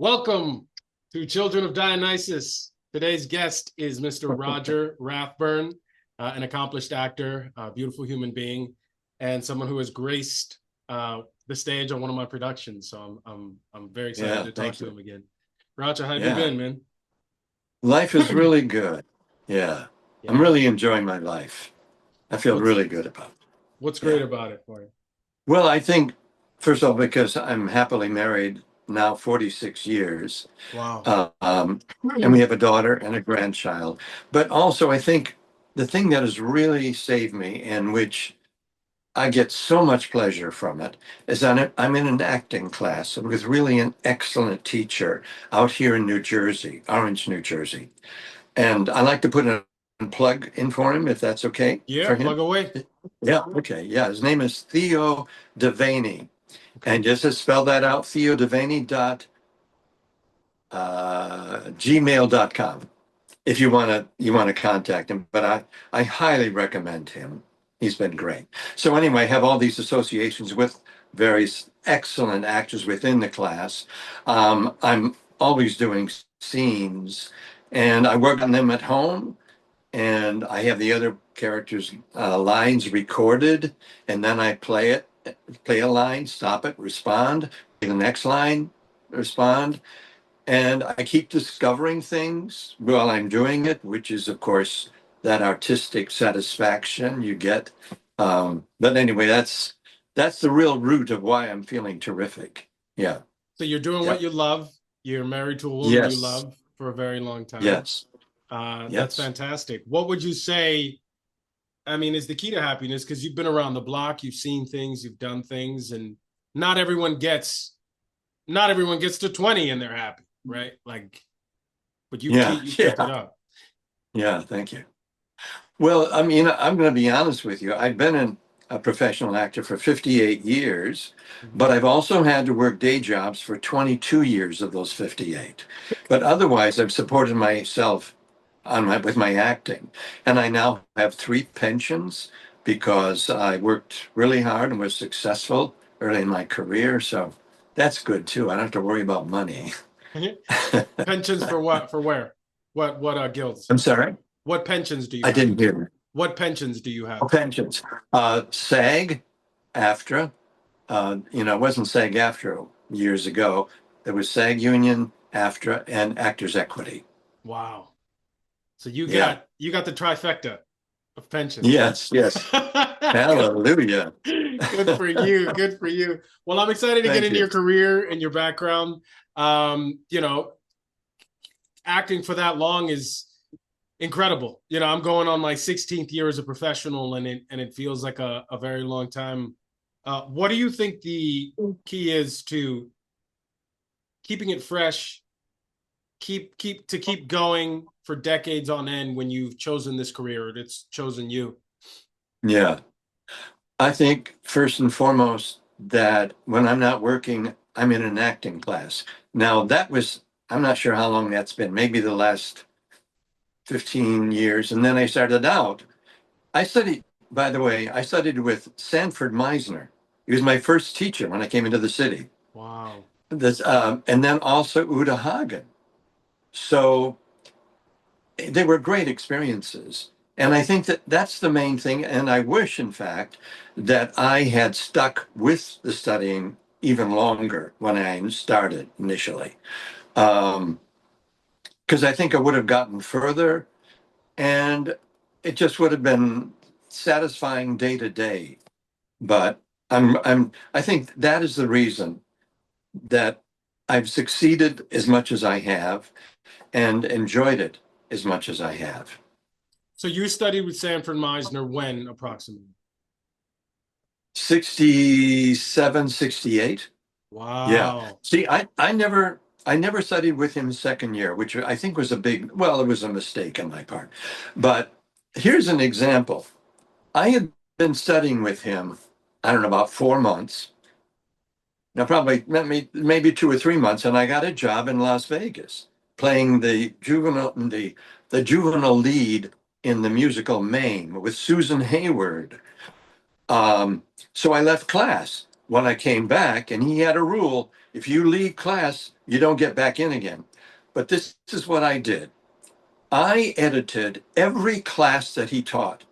Welcome to Children of Dionysus. Today's guest is Mr. Roger Rathburn, an accomplished actor, a beautiful human being, and someone who has graced the stage on one of my productions. So I'm very excited to talk to him again. Roger, how have you been, man? Life is really good. Yeah. Yeah. I'm really enjoying my life. I feel really good about it. What's great about it for you? Well, I think, first of all, because I'm happily married now 46 years. Wow. And we have a daughter and a grandchild. But also, I think the thing that has really saved me, and which I get so much pleasure from it, is that I'm in an acting class with really an excellent teacher out here in New Jersey, Orange, New Jersey. And I like to put a plug in for him, if that's okay Yeah, for him. plug away. Yeah, okay. Yeah, his name is Theo Devaney. And just to spell that out, theodevaney dot gmail.com if you want to contact him. But I highly recommend him. He's been great. So anyway, I have all these associations with various excellent actors within the class. I'm always doing scenes, and I work on them at home, and I have the other characters' lines recorded, and then I play a line, stop it, respond, play the next line, respond, and I keep discovering things while I'm doing it, which is, of course, that artistic satisfaction you get. But anyway, that's the real root of why I'm feeling terrific. Yeah. So you're doing Yeah. what you love. You're married to a woman you Yes. love for a very long time. Yes. That's Yes. fantastic. What would you say, I mean, is the key to happiness? Because you've been around the block, you've seen things, you've done things, and not everyone gets to 20 and they're happy, right? Like, but you Yeah. kept it up. Yeah. Thank you. Well, I mean, I'm going to be honest with you. I've been a professional actor for 58 years, but I've also had to work day jobs for 22 years of those 58. But otherwise, I've supported myself with my acting. And I now have 3 pensions because I worked really hard and was successful early in my career. So that's good too. I don't have to worry about money. Pensions for what? For where? What guilds? I'm sorry. What pensions do you I have? didn't hear. What pensions do you have? Pensions. SAG, AFTRA. It wasn't SAG-AFTRA years ago. There was SAG Union, AFTRA, and Actors Equity. Wow. So you Yeah. got the trifecta of pensions. Yes, yes. Hallelujah. Good for you. Good for you. Well, I'm excited to get into your career and your background. Acting for that long is incredible. I'm going on my 16th year as a professional, and it feels like a very long time. What do you think the key is to keeping it fresh, keep going for decades on end when you've chosen this career, or it's chosen you? Yeah. I think first and foremost that when I'm not working, I'm in an acting class. Now I'm not sure how long that's been, maybe the last 15 years. And then I started out. By the way, I studied with Sanford Meisner. He was my first teacher when I came into the city. Wow. And then also Uta Hagen. So they were great experiences. And I think that that's the main thing. And I wish, in fact, that I had stuck with the studying even longer when I started initially. Because I think I would have gotten further, and it just would have been satisfying day to day. But I think that is the reason that I've succeeded as much as I have and enjoyed it as much as I have. So you studied with Sanford Meisner when approximately? 67, 68. Wow. Yeah. See, I never studied with him second year, which I think was it was a mistake on my part. But here's an example. I had been studying with him, I don't know, about 4 months. Now, probably maybe 2 or 3 months, and I got a job in Las Vegas playing the juvenile lead in the musical Mame with Susan Hayward. So I left class when I came back, and he had a rule: if you leave class, you don't get back in again. But this is what I did. I edited every class that he taught.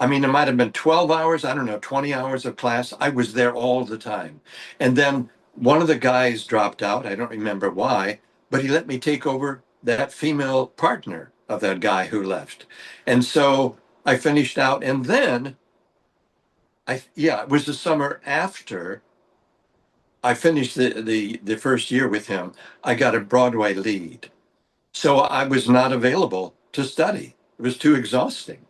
I mean, it might have been 12 hours, I don't know, 20 hours of class. I was there all the time. And then one of the guys dropped out. I don't remember why, but he let me take over that female partner of that guy who left. And so I finished out. And then it was the summer after I finished the first year with him. I got a Broadway lead. So I was not available to study. It was too exhausting.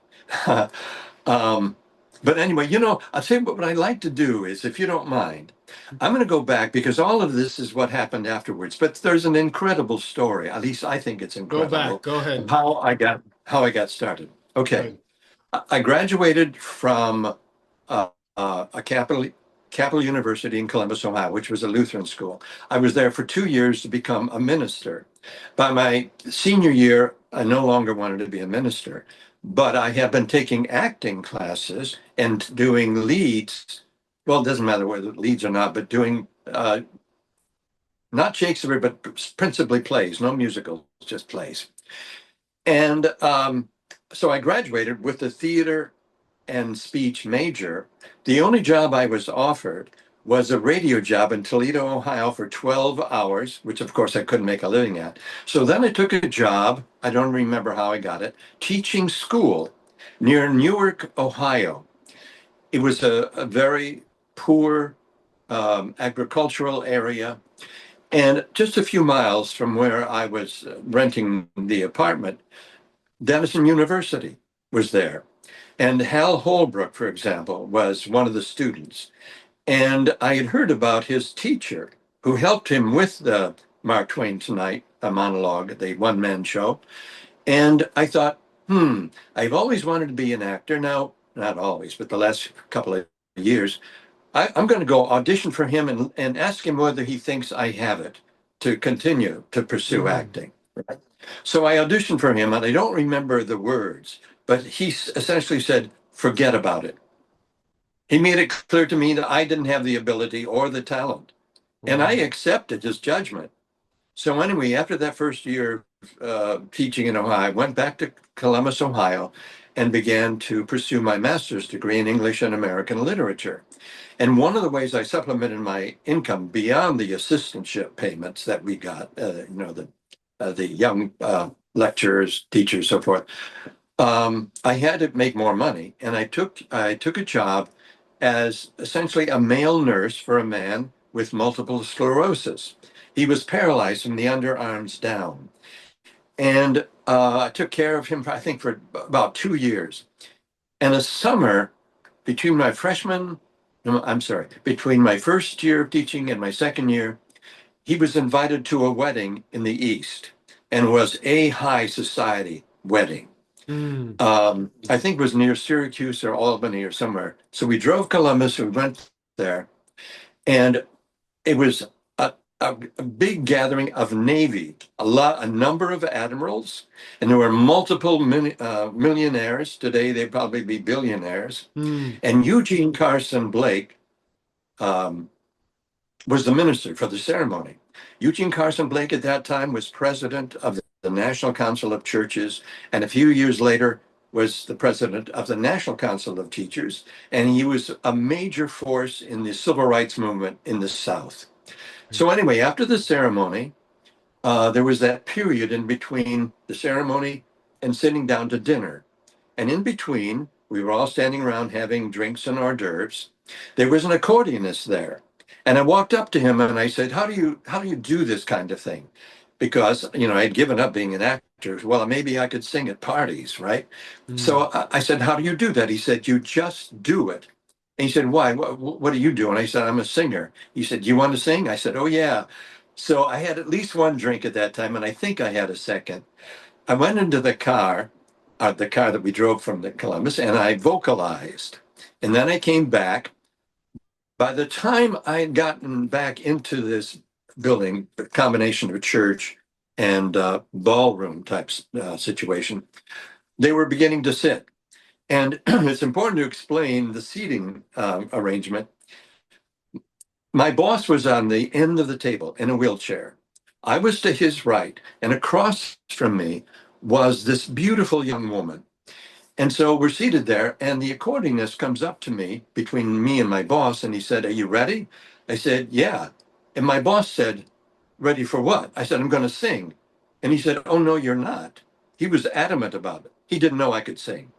Um, but anyway, I'll tell you what I'd like to do is, if you don't mind, I'm going to go back because all of this is what happened afterwards. But there's an incredible story. At least I think it's Go back. incredible. Go ahead. How I got started. Okay, Good. I graduated from a Capital University in Columbus, Ohio, which was a Lutheran school. I was there for 2 years to become a minister. By my senior year, I no longer wanted to be a minister, but I have been taking acting classes and doing leads. Well, it doesn't matter whether leads or not, but doing not Shakespeare, but principally plays, no musicals, just plays. And so I graduated with a theater and speech major. The only job I was offered was a radio job in Toledo, Ohio for 12 hours, which of course I couldn't make a living at. So then I took a job, I don't remember how I got it, teaching school near Newark, Ohio. It was a very poor agricultural area. And just a few miles from where I was renting the apartment, Denison University was there. And Hal Holbrook, for example, was one of the students. And I had heard about his teacher who helped him with the Mark Twain Tonight a monologue, the one-man show. And I thought, I've always wanted to be an actor. Now, not always, but the last couple of years, I'm going to go audition for him and ask him whether he thinks I have it to continue to pursue acting. Right? So I auditioned for him, and I don't remember the words, but he essentially said, forget about it. He made it clear to me that I didn't have the ability or the talent. And I accepted his judgment. So anyway, after that first year teaching in Ohio, I went back to Columbus, Ohio, and began to pursue my master's degree in English and American literature. And one of the ways I supplemented my income beyond the assistantship payments that we got, the young lecturers, teachers, so forth, I had to make more money, and I took a job as essentially a male nurse for a man with multiple sclerosis. He was paralyzed from the underarms down, and I took care of him, I think, for about 2 years. And a summer between my between my first year of teaching and my second year, he was invited to a wedding in the East, and was a high society wedding. I think it was near Syracuse or Albany or somewhere. So we drove Columbus, we went there, and it was a big gathering of Navy, a number of admirals, and there were multiple millionaires. Today they'd probably be billionaires. And Eugene Carson Blake was the minister for the ceremony. Eugene Carson Blake at that time was president of the National Council of Churches, and a few years later was the president of the National Council of Teachers, and he was a major force in the civil rights movement in the South. So anyway, after the ceremony, there was that period in between the ceremony and sitting down to dinner. And in between, we were all standing around having drinks and hors d'oeuvres. There was an accordionist there. And I walked up to him and I said, how do you do this kind of thing? Because, I had given up being an actor. Well, maybe I could sing at parties, right? So I said, how do you do that? He said, you just do it. And he said, why? What do you do? And I said, I'm a singer. He said, you want to sing? I said, oh, yeah. So I had at least one drink at that time, and I think I had a second. I went into the car that we drove from the Columbus, and I vocalized. And then I came back. By the time I had gotten back into this building, a combination of a church and ballroom type situation, they were beginning to sit. And it's important to explain the seating arrangement. My boss was on the end of the table in a wheelchair. I was to his right, and across from me was this beautiful young woman. And so we're seated there, and the accordionist comes up to me between me and my boss, and he said, "Are you ready?" I said, "Yeah." And my boss said, "Ready for what?" I said, "I'm going to sing." And he said, "Oh, no, you're not." He was adamant about it. He didn't know I could sing.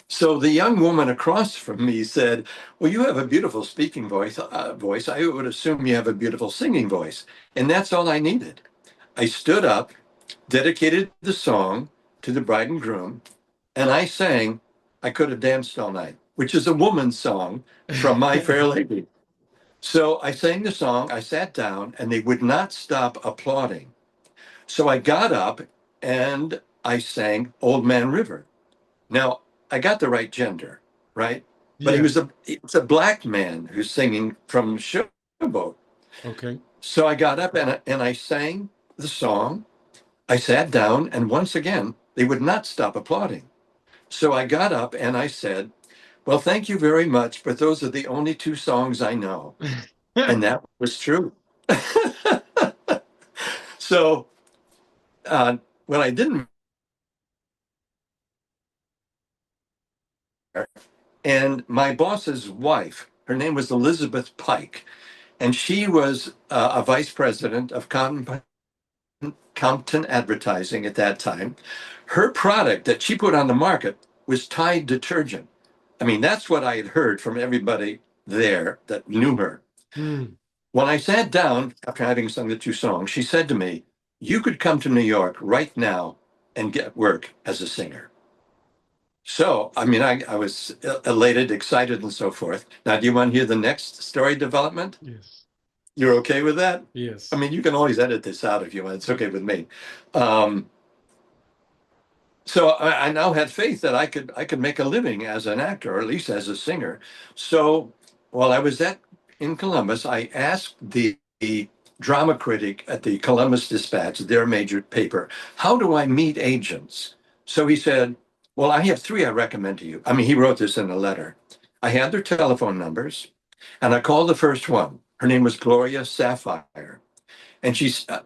So the young woman across from me said, "Well, you have a beautiful speaking voice. I would assume you have a beautiful singing voice." And that's all I needed. I stood up, dedicated the song to the bride and groom, and I sang "I Could Have Danced All Night," which is a woman's song from My Fair Lady. So I sang the song, I sat down, and they would not stop applauding. So I got up and I sang Old Man River. Now, I got the right gender, right? But Yeah. it's a black man who's singing from Showboat. Okay. So I got up and I sang the song. I sat down, and once again, they would not stop applauding. So I got up and I said, "Well, thank you very much, but those are the only two songs I know." And that was true. So when I didn't, and my boss's wife, her name was Elizabeth Pike, and she was a vice president of Compton Advertising at that time. Her product that she put on the market was Tide detergent. I mean, that's what I had heard from everybody there that knew her. Hmm. When I sat down after having sung the two songs, she said to me, "You could come to New York right now and get work as a singer." So, I mean, I was elated, excited, and so forth. Now, do you want to hear the next story development? Yes. You're okay with that? I Yes. mean, you can always edit this out if you want. It's okay with me. Um, so I now had faith that I could make a living as an actor, or at least as a singer. So while I was in Columbus, I asked the drama critic at the Columbus Dispatch, their major paper, "How do I meet agents?" So he said, "Well, I have three I recommend to you." I mean, he wrote this in a letter. I had their telephone numbers, and I called the first one. Her name was Gloria Sapphire. And she said,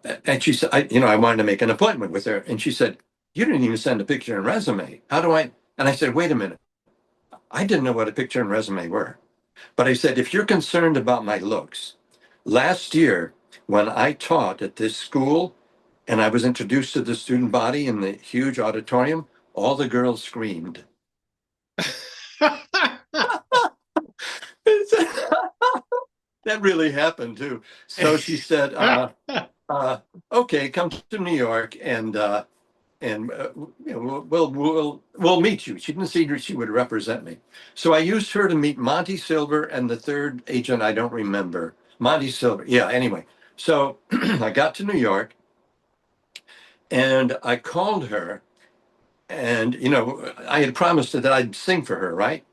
I wanted to make an appointment with her. And she said, "You didn't even send a picture and resume. How do I?" And I said, "Wait a minute. I didn't know what a picture and resume were." But I said, "If you're concerned about my looks, last year when I taught at this school and I was introduced to the student body in the huge auditorium, all the girls screamed." That really happened too. So she said, uh, "Okay, come to New York and we'll meet you." She didn't see her; she would represent me. So I used her to meet Monty Silver and the third agent. I don't remember Monty Silver. Yeah. Anyway, so I got to New York and I called her, and I had promised her that I'd sing for her, right?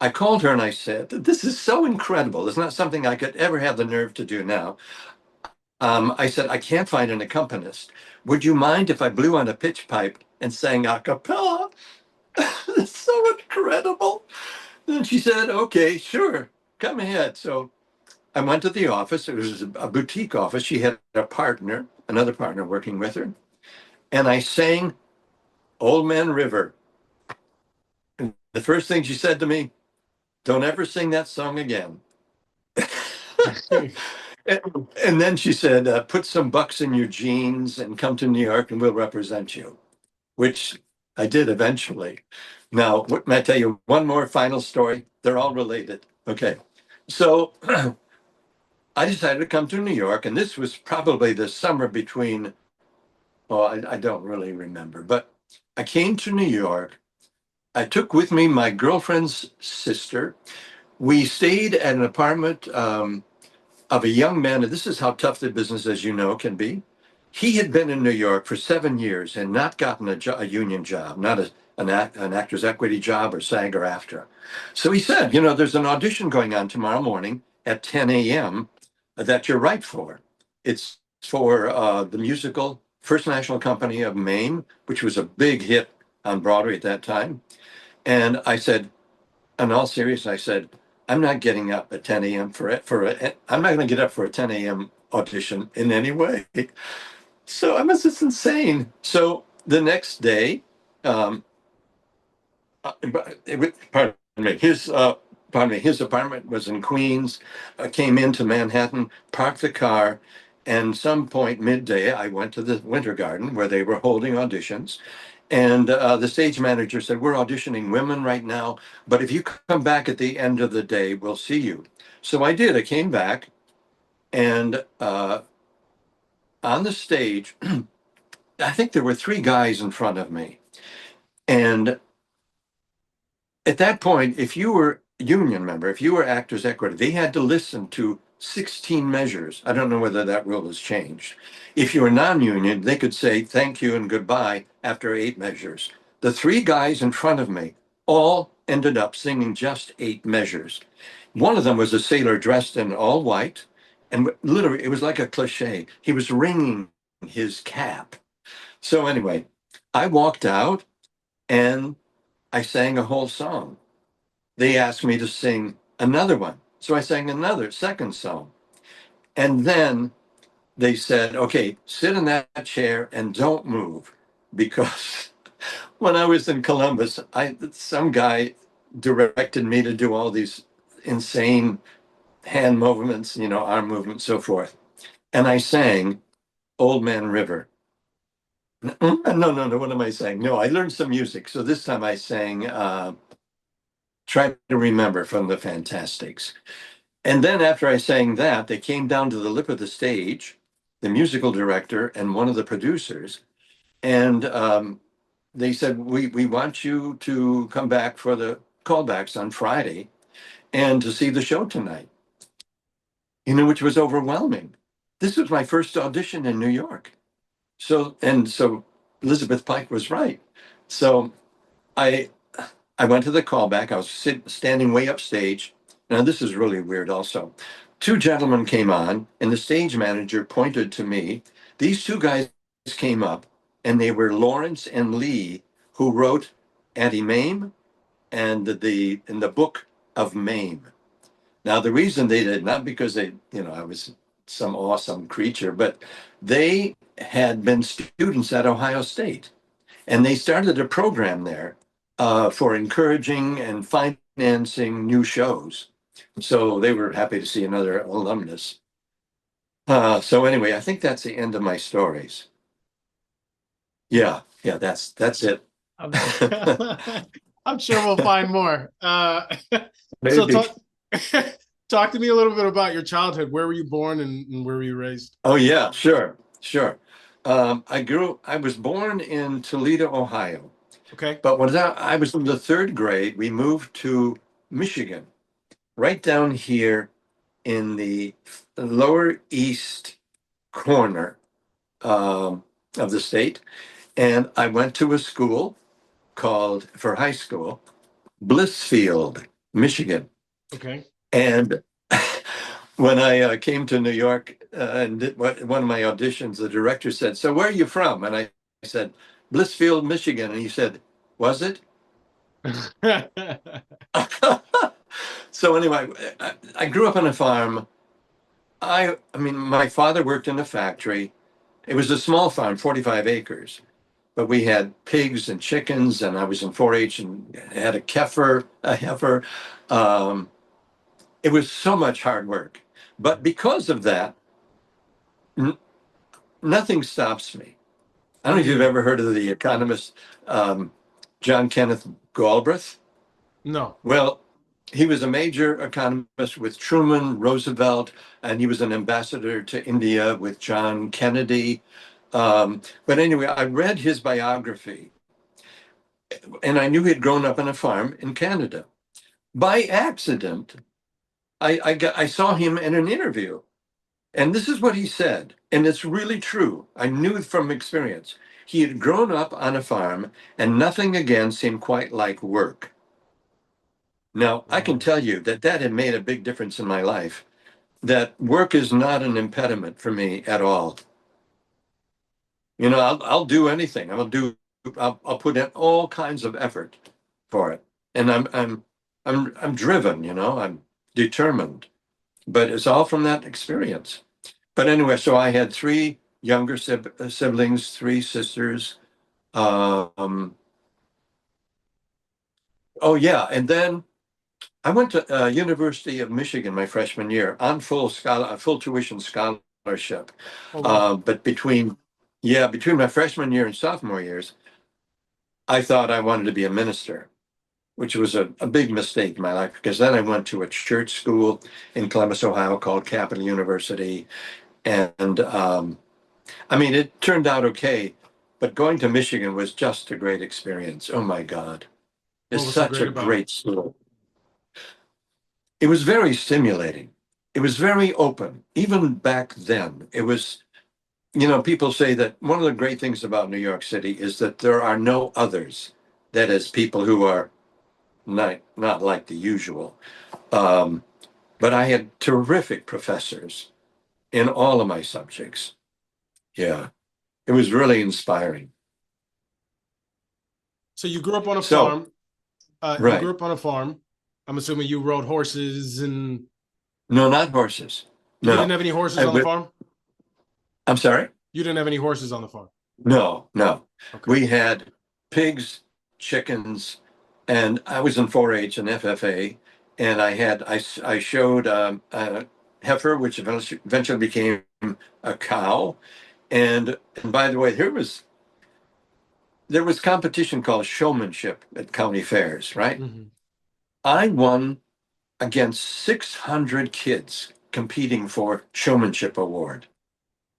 I called her and I said, "This is so incredible. It's not something I could ever have the nerve to do now." I said, "I can't find an accompanist. Would you mind if I blew on a pitch pipe and sang a cappella?" It's so incredible. And she said, "Okay, sure, come ahead." So I went to the office. It was a boutique office. She had another partner working with her. And I sang Old Man River. And the first thing she said to me, "Don't ever sing that song again." And then she said, "Put some bucks in your jeans and come to New York and we'll represent you," which I did eventually. Now, may I tell you one more final story? They're all related. Okay. So I decided to come to New York, and this was probably the summer between, oh, I don't really remember, but I came to New York. I took with me my girlfriend's sister. We stayed at an apartment of a young man, and this is how tough the business, as you know, can be. He had been in New York for 7 years and not gotten a union job, not an actor's equity job or SAG or AFTRA. So he said, "There's an audition going on tomorrow morning at 10 a.m. that you're right for. It's for the musical First National Company of Maine, which was a big hit on Broadway at that time." And I said, in all seriousness, I said, "I'm not getting up at 10 a.m. I'm not going to get up for a 10 a.m. audition in any way." So I was just insane. So the next day, um, pardon me, his apartment was in Queens. I came into Manhattan, parked the car, and some point midday, I went to the Winter Garden where they were holding auditions. And the stage manager said, "We're auditioning women right now, but if you come back at the end of the day, we'll see you." So I did. I came back, and on the stage, I think there were three guys in front of me. And at that point, if you were a union member, if you were Actors Equity, they had to listen to 16 measures. I don't know whether that rule has changed. If you were non-union, they could say thank you and goodbye after 8 measures. The three guys in front of me all ended up singing just 8 measures. One of them was a sailor dressed in all white, and literally it was like a cliche. He was wringing his cap. So anyway, I walked out and I sang a whole song. They asked me to sing another one. So I sang another second song. And then they said, okay, sit in that chair and don't move. Because when I was in Columbus, some guy directed me to do all these insane hand movements, arm movements, so forth. And I sang Old Man River. No, no, no. What am I saying? No, I learned some music. So this time I sang Try to Remember from the Fantastics. And then after I sang that, they came down to the lip of the stage, the musical director and one of the producers, and they said, we want you to come back for the callbacks on Friday and to see the show tonight, which was overwhelming. This was my first audition in New York. So Elizabeth Pike was right. So I I went to the callback. I was standing way upstage. Now, this is really weird also. Two gentlemen came on, and the stage manager pointed to me. These two guys came up, and they were Lawrence and Lee, who wrote Auntie Mame and in the Book of Mame. Now, the reason they did, not because I was some awesome creature, but they had been students at Ohio State. And they started a program there for encouraging and financing new shows. So they were happy to see another alumnus. So anyway, I think that's the end of my stories. Yeah, yeah, that's it. I'm, I'm sure we'll find more. So Maybe. talk talk to me a little bit about your childhood. Where were you born and where were you raised? Oh yeah, sure, sure. I was born in Toledo, Ohio, Okay. but when I was in the third grade, we moved to Michigan, right down here in the lower east corner of the state. And I went to a school called, for high school, Blissfield, Michigan. Okay. And when I came to New York and did one of my auditions, the director said, "So where are you from?" And I said, "Blissfield, Michigan." And he said, "Was it?" So anyway, I grew up on a farm. I mean, my father worked in a factory. It was a small farm, 45 acres, but we had pigs and chickens, and I was in 4-H and had a heifer. Um, it was so much hard work. But because of that, n- nothing stops me. I don't know if you've Mm, ever heard of the economist um, John Kenneth Galbraith. no. Well, he was a major economist with Truman, Roosevelt, and he was an ambassador to India with John Kennedy. But anyway, I read his biography, and I knew he had grown up on a farm in Canada. By accident, I saw him in an interview, and this is what he said, and it's really true. I knew from experience. He had grown up on a farm, and nothing again seemed quite like work. Now, I can Wow. tell you that that had made a big difference in my life, that work is not an impediment for me at all. I'll do anything. I'll put in all kinds of effort for it. And I'm driven, I'm determined, but it's all from that experience. But anyway, so I had three younger siblings, three sisters. Um, oh yeah, and then I went to University of Michigan my freshman year on full tuition scholarship. Oh wow. But between my freshman year and sophomore years, I thought I wanted to be a minister, which was a big mistake in my life because then I went to a church school in Columbus, Ohio called Capital University. And I mean, it turned out okay, but going to Michigan was just a great experience. Oh my God. What It's was so such a great about it? great school. It was very stimulating. It was very open. Even back then, it was, people say that one of the great things about New York City is that there are no others. That is, people who are not like the usual. Um, but I had terrific professors in all of my subjects. Yeah, it was really inspiring. So you grew up on a So, farm. You grew right. up on a farm. I'm assuming you rode horses, and No, not horses. you didn't No, have any horses I on the would, farm. I'm sorry. You didn't have any horses on the farm. No, no. Okay. We had pigs, chickens, and I was in 4-H and FFA, and I showed a heifer, which eventually became a cow. And by the way, there was competition called showmanship at county fairs, right? Hmm. I won against 600 kids competing for showmanship award.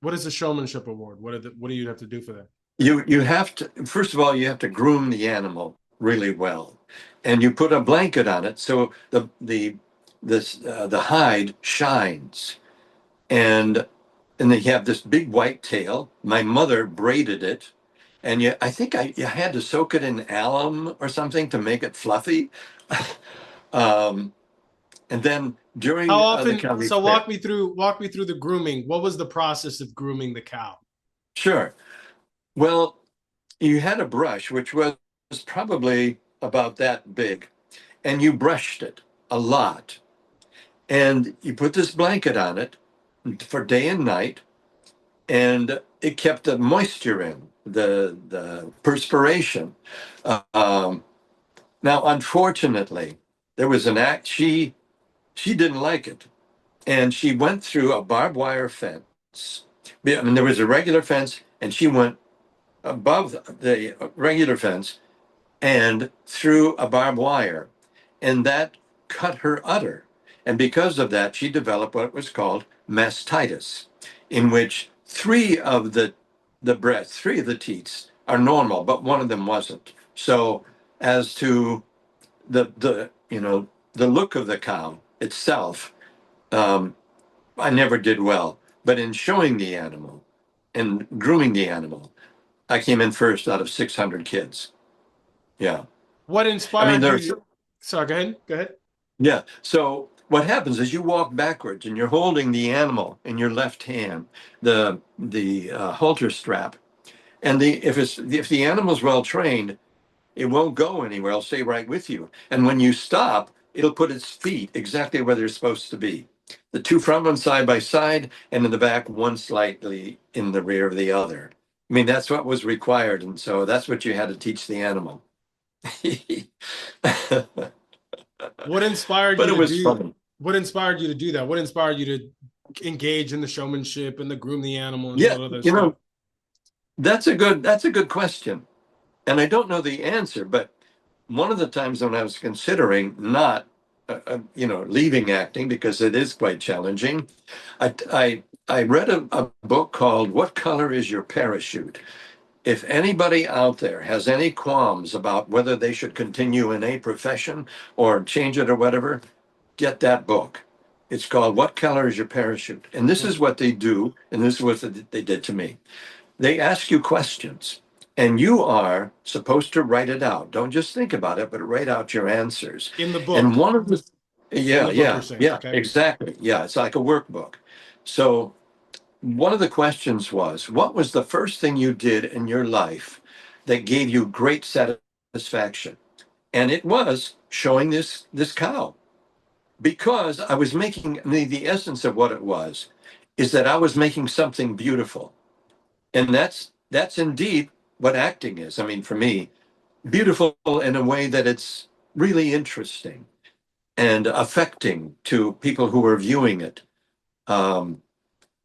What is the showmanship award? What do you have to do for that? You have to, first of all, you have to groom the animal really well, and you put a blanket on it so the hide shines, and they have this big white tail. My mother braided it, and I think you had to soak it in alum or something to make it fluffy. um, and then How during the often? county So fair, walk me through the grooming. What was the process of grooming the cow? sure. Well, you had a brush which was probably about that big, and you brushed it a lot, and you put this blanket on it for day and night, and it kept the moisture in the perspiration. Um, Now, unfortunately, there was an act she didn't like it, and she went through a barbed wire fence. I mean, there was a regular fence, and she went above the regular fence and through a barbed wire, and that cut her udder. And because of that, she developed what was called mastitis, in which three of the teats are normal, but one of them wasn't. So, as to the look of the cow itself, um, I never did well. But in showing the animal and grooming the animal, I came in first out of 600 kids. Yeah. What I mean, inspired there's, you? Sorry, go ahead. Go ahead. yeah. So what happens is you walk backwards and you're holding the animal in your left hand, the halter strap, and if the animal's well trained, it won't go anywhere. It'll stay right with you. And when you stop, it'll put its feet exactly where they're supposed to be. The two front ones side by side, and in the back, one slightly in the rear of the other. I mean, that's what was required. And so that's what you had to teach the animal. But What inspired you it to was do? fun. What inspired you to do that? What inspired you to engage in the showmanship and the groom the animal and all Yeah, that other stuff? that's a good question. And I don't know the answer, but one of the times when I was considering not, leaving acting because it is quite challenging, I read a book called "What Color Is Your Parachute?" If anybody out there has any qualms about whether they should continue in a profession or change it or whatever, get that book. It's called "What Color Is Your Parachute?" And this is what they do, and this is what they did to me. They ask you questions, and you are supposed to write it out. Don't just think about it, but write out your answers. In the And book. one of the, In yeah, the book, you're yeah, saying, yeah, okay. exactly. Yeah, it's like a workbook. So one of the questions was, what was the first thing you did in your life that gave you great satisfaction? And it was showing this cow, because I was making the essence of what it was is that I was making something beautiful. And that's indeed what acting is. I mean, for me, beautiful in a way that it's really interesting and affecting to people who are viewing it. Um,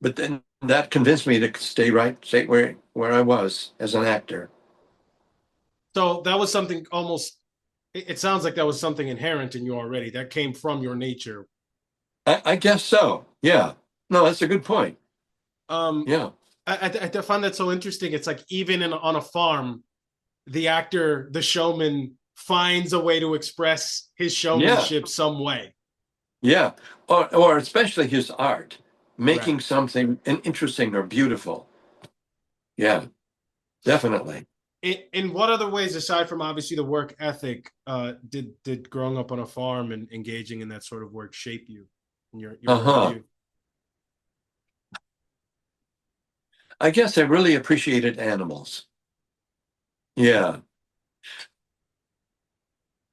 but then that convinced me to stay where I was as an actor. So that was something almost, it sounds like that was something inherent in you already. That came from your nature. I guess so. Yeah. No, that's a good point. Um, Yeah. I find that so interesting. It's like even on a farm, the actor, the showman finds a way to express his Yeah. showmanship some way. Yeah. Or especially his art, Right. making something interesting or beautiful. Yeah, definitely. In what other ways, aside from obviously the work ethic, did growing up on a farm and engaging in that sort of work shape you and your Uh-huh. worldview? I guess I really appreciated animals. Yeah.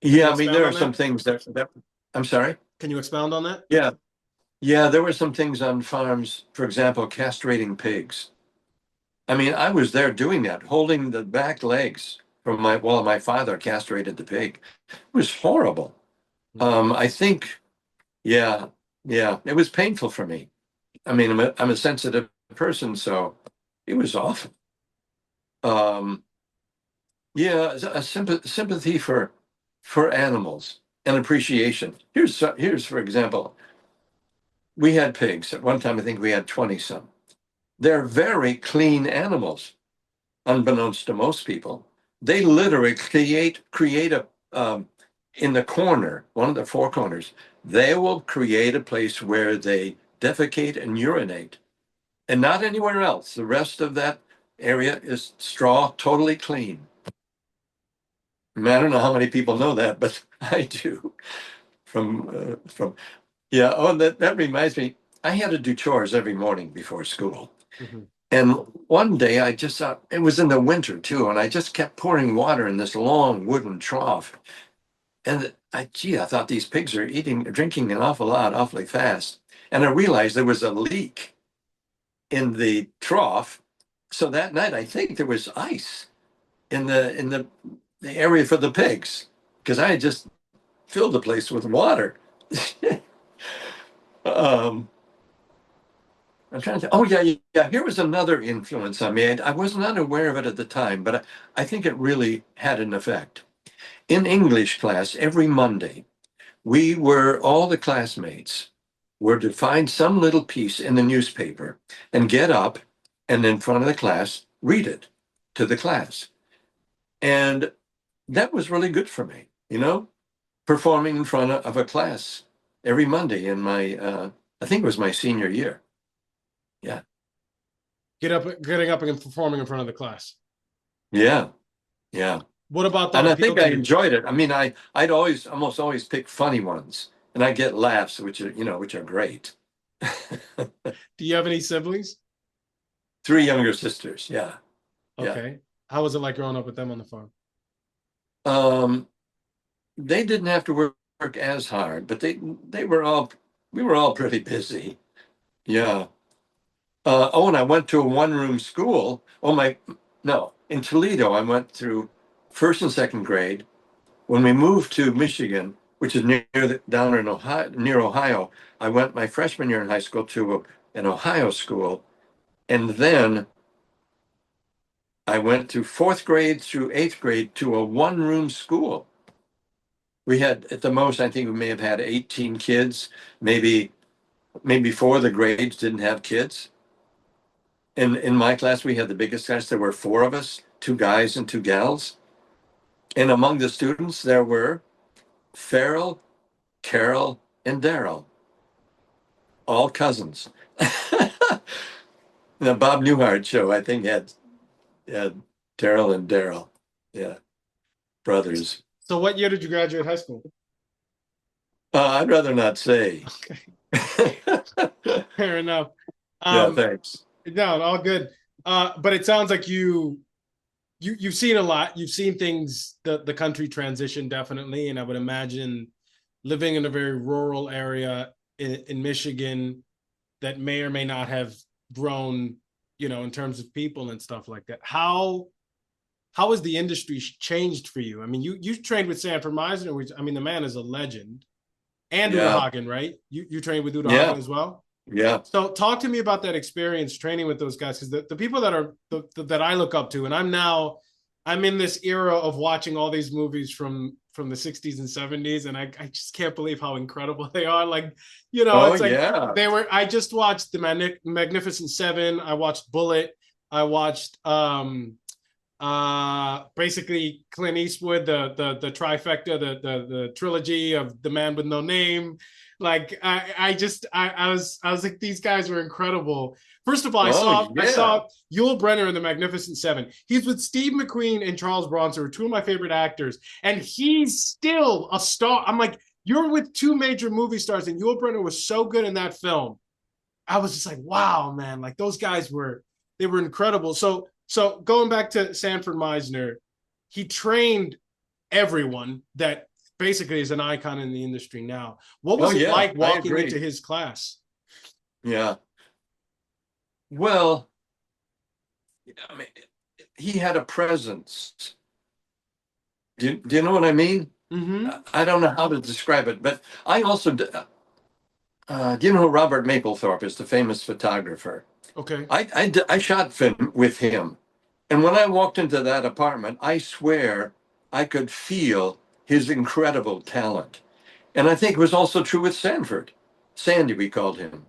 Can you Yeah, I mean, expound there on are some that? things that I'm sorry. Can you expound on that? Yeah. Yeah, there were some things on farms, for example, castrating pigs. I mean, I was there doing that, holding the back legs from while my father castrated the pig. It was horrible. I think, yeah, yeah, it was painful for me. I mean, I'm a sensitive person, so it was awful. Um, yeah, a sympathy for animals and appreciation. Here's for example, we had pigs. At one time, I think we had 20 some. They're very clean animals, unbeknownst to most people. They literally create a in the corner, one of the four corners. They will create a place where they defecate and urinate, and not anywhere else. The rest of that area is straw, totally clean. I mean, I don't know how many people know that, but I do. From yeah. Oh, that reminds me. I had to do chores every morning before school. Mm-hmm. And one day I just thought it was in the winter too, and I just kept pouring water in this long wooden trough. And I thought these pigs are drinking an awful lot, awfully fast. And I realized there was a leak in the trough. So that night, I think there was ice in the area for the pigs because I had just filled the place with water. um, I'm trying to. Oh yeah, yeah, yeah. Here was another influence I made. I was not aware of it at the time, but I think it really had an effect. In English class, every Monday, all the classmates were to find some little piece in the newspaper and get up and in front of the class read it to the class. And that was really good for me, performing in front of a class every Monday in I think it was my senior year. Yeah. Getting up and performing in front of the class. Yeah. Yeah. What about that And I appealed think to I you? enjoyed it. I mean, I'd almost always pick funny ones and I get laughs, which are great. Do you have any siblings? Three younger sisters. Yeah. Yeah. Okay. How was it like growing up with them on the farm? Um, they didn't have to work as hard, but we were all pretty busy. Yeah. And I went to a one-room school. No, in Toledo, I went through first and second grade. When we moved to Michigan, which is down in Ohio, near Ohio, I went my freshman year in high school to an Ohio school, and then I went through fourth grade through eighth grade to a one-room school. We had at the most, I think we may have had 18 kids, maybe four of the grades didn't have kids. In my class, we had the biggest class. There were four of us, two guys and two gals. And among the students, there were Farrell, Carol, and Daryl, all cousins. The Bob Newhart show, I think, had Daryl and Daryl. Yeah, brothers. So what year did you graduate high school? I'd rather not say. Okay. Fair enough. Yeah, Um, thanks. no, all good. But it sounds like you've seen a lot. You've seen things, the country transition definitely, and I would imagine living in a very rural area in Michigan that may or may not have grown in terms of people and stuff like that. How has the industry changed for you? I mean, you trained with Sanford Meisner, which, I mean, the man is a legend, and Uta Yeah. Hagen, right? You trained with Uta Yeah. Hagen as well. Yeah. So talk to me about that experience training with those guys, because the people that are that I look up to, and I'm in this era of watching all these movies from the 60s and 70s, and I just can't believe how incredible they are. Like, Oh, it's like yeah. I just watched the Magnificent Seven, I watched Bullet, I watched basically Clint Eastwood, the trifecta, the trilogy of The Man with No Name. Like, I was like, these guys were incredible. First of all, I Oh, saw I yeah. saw Yul Brynner in The Magnificent Seven. He's with Steve McQueen and Charles Bronson, who are two of my favorite actors, and he's still a star. I'm like, you're with two major movie stars, and Yul Brynner was so good in that film. I was just like, wow, man, like those guys were incredible. So going back to Sanford Meisner, he trained everyone that basically is an icon in the industry now. What Oh, was it yeah. like I walking into agree. his class? Yeah. Well, I mean, he had a presence. Do you know what I mean? Mm-hmm. I don't know how to describe it, but I also, do you know who Robert Mapplethorpe is, the famous photographer? Okay. I shot film with him. And when I walked into that apartment, I swear I could feel his incredible talent. And I think it was also true with Sanford. Sandy, we called him.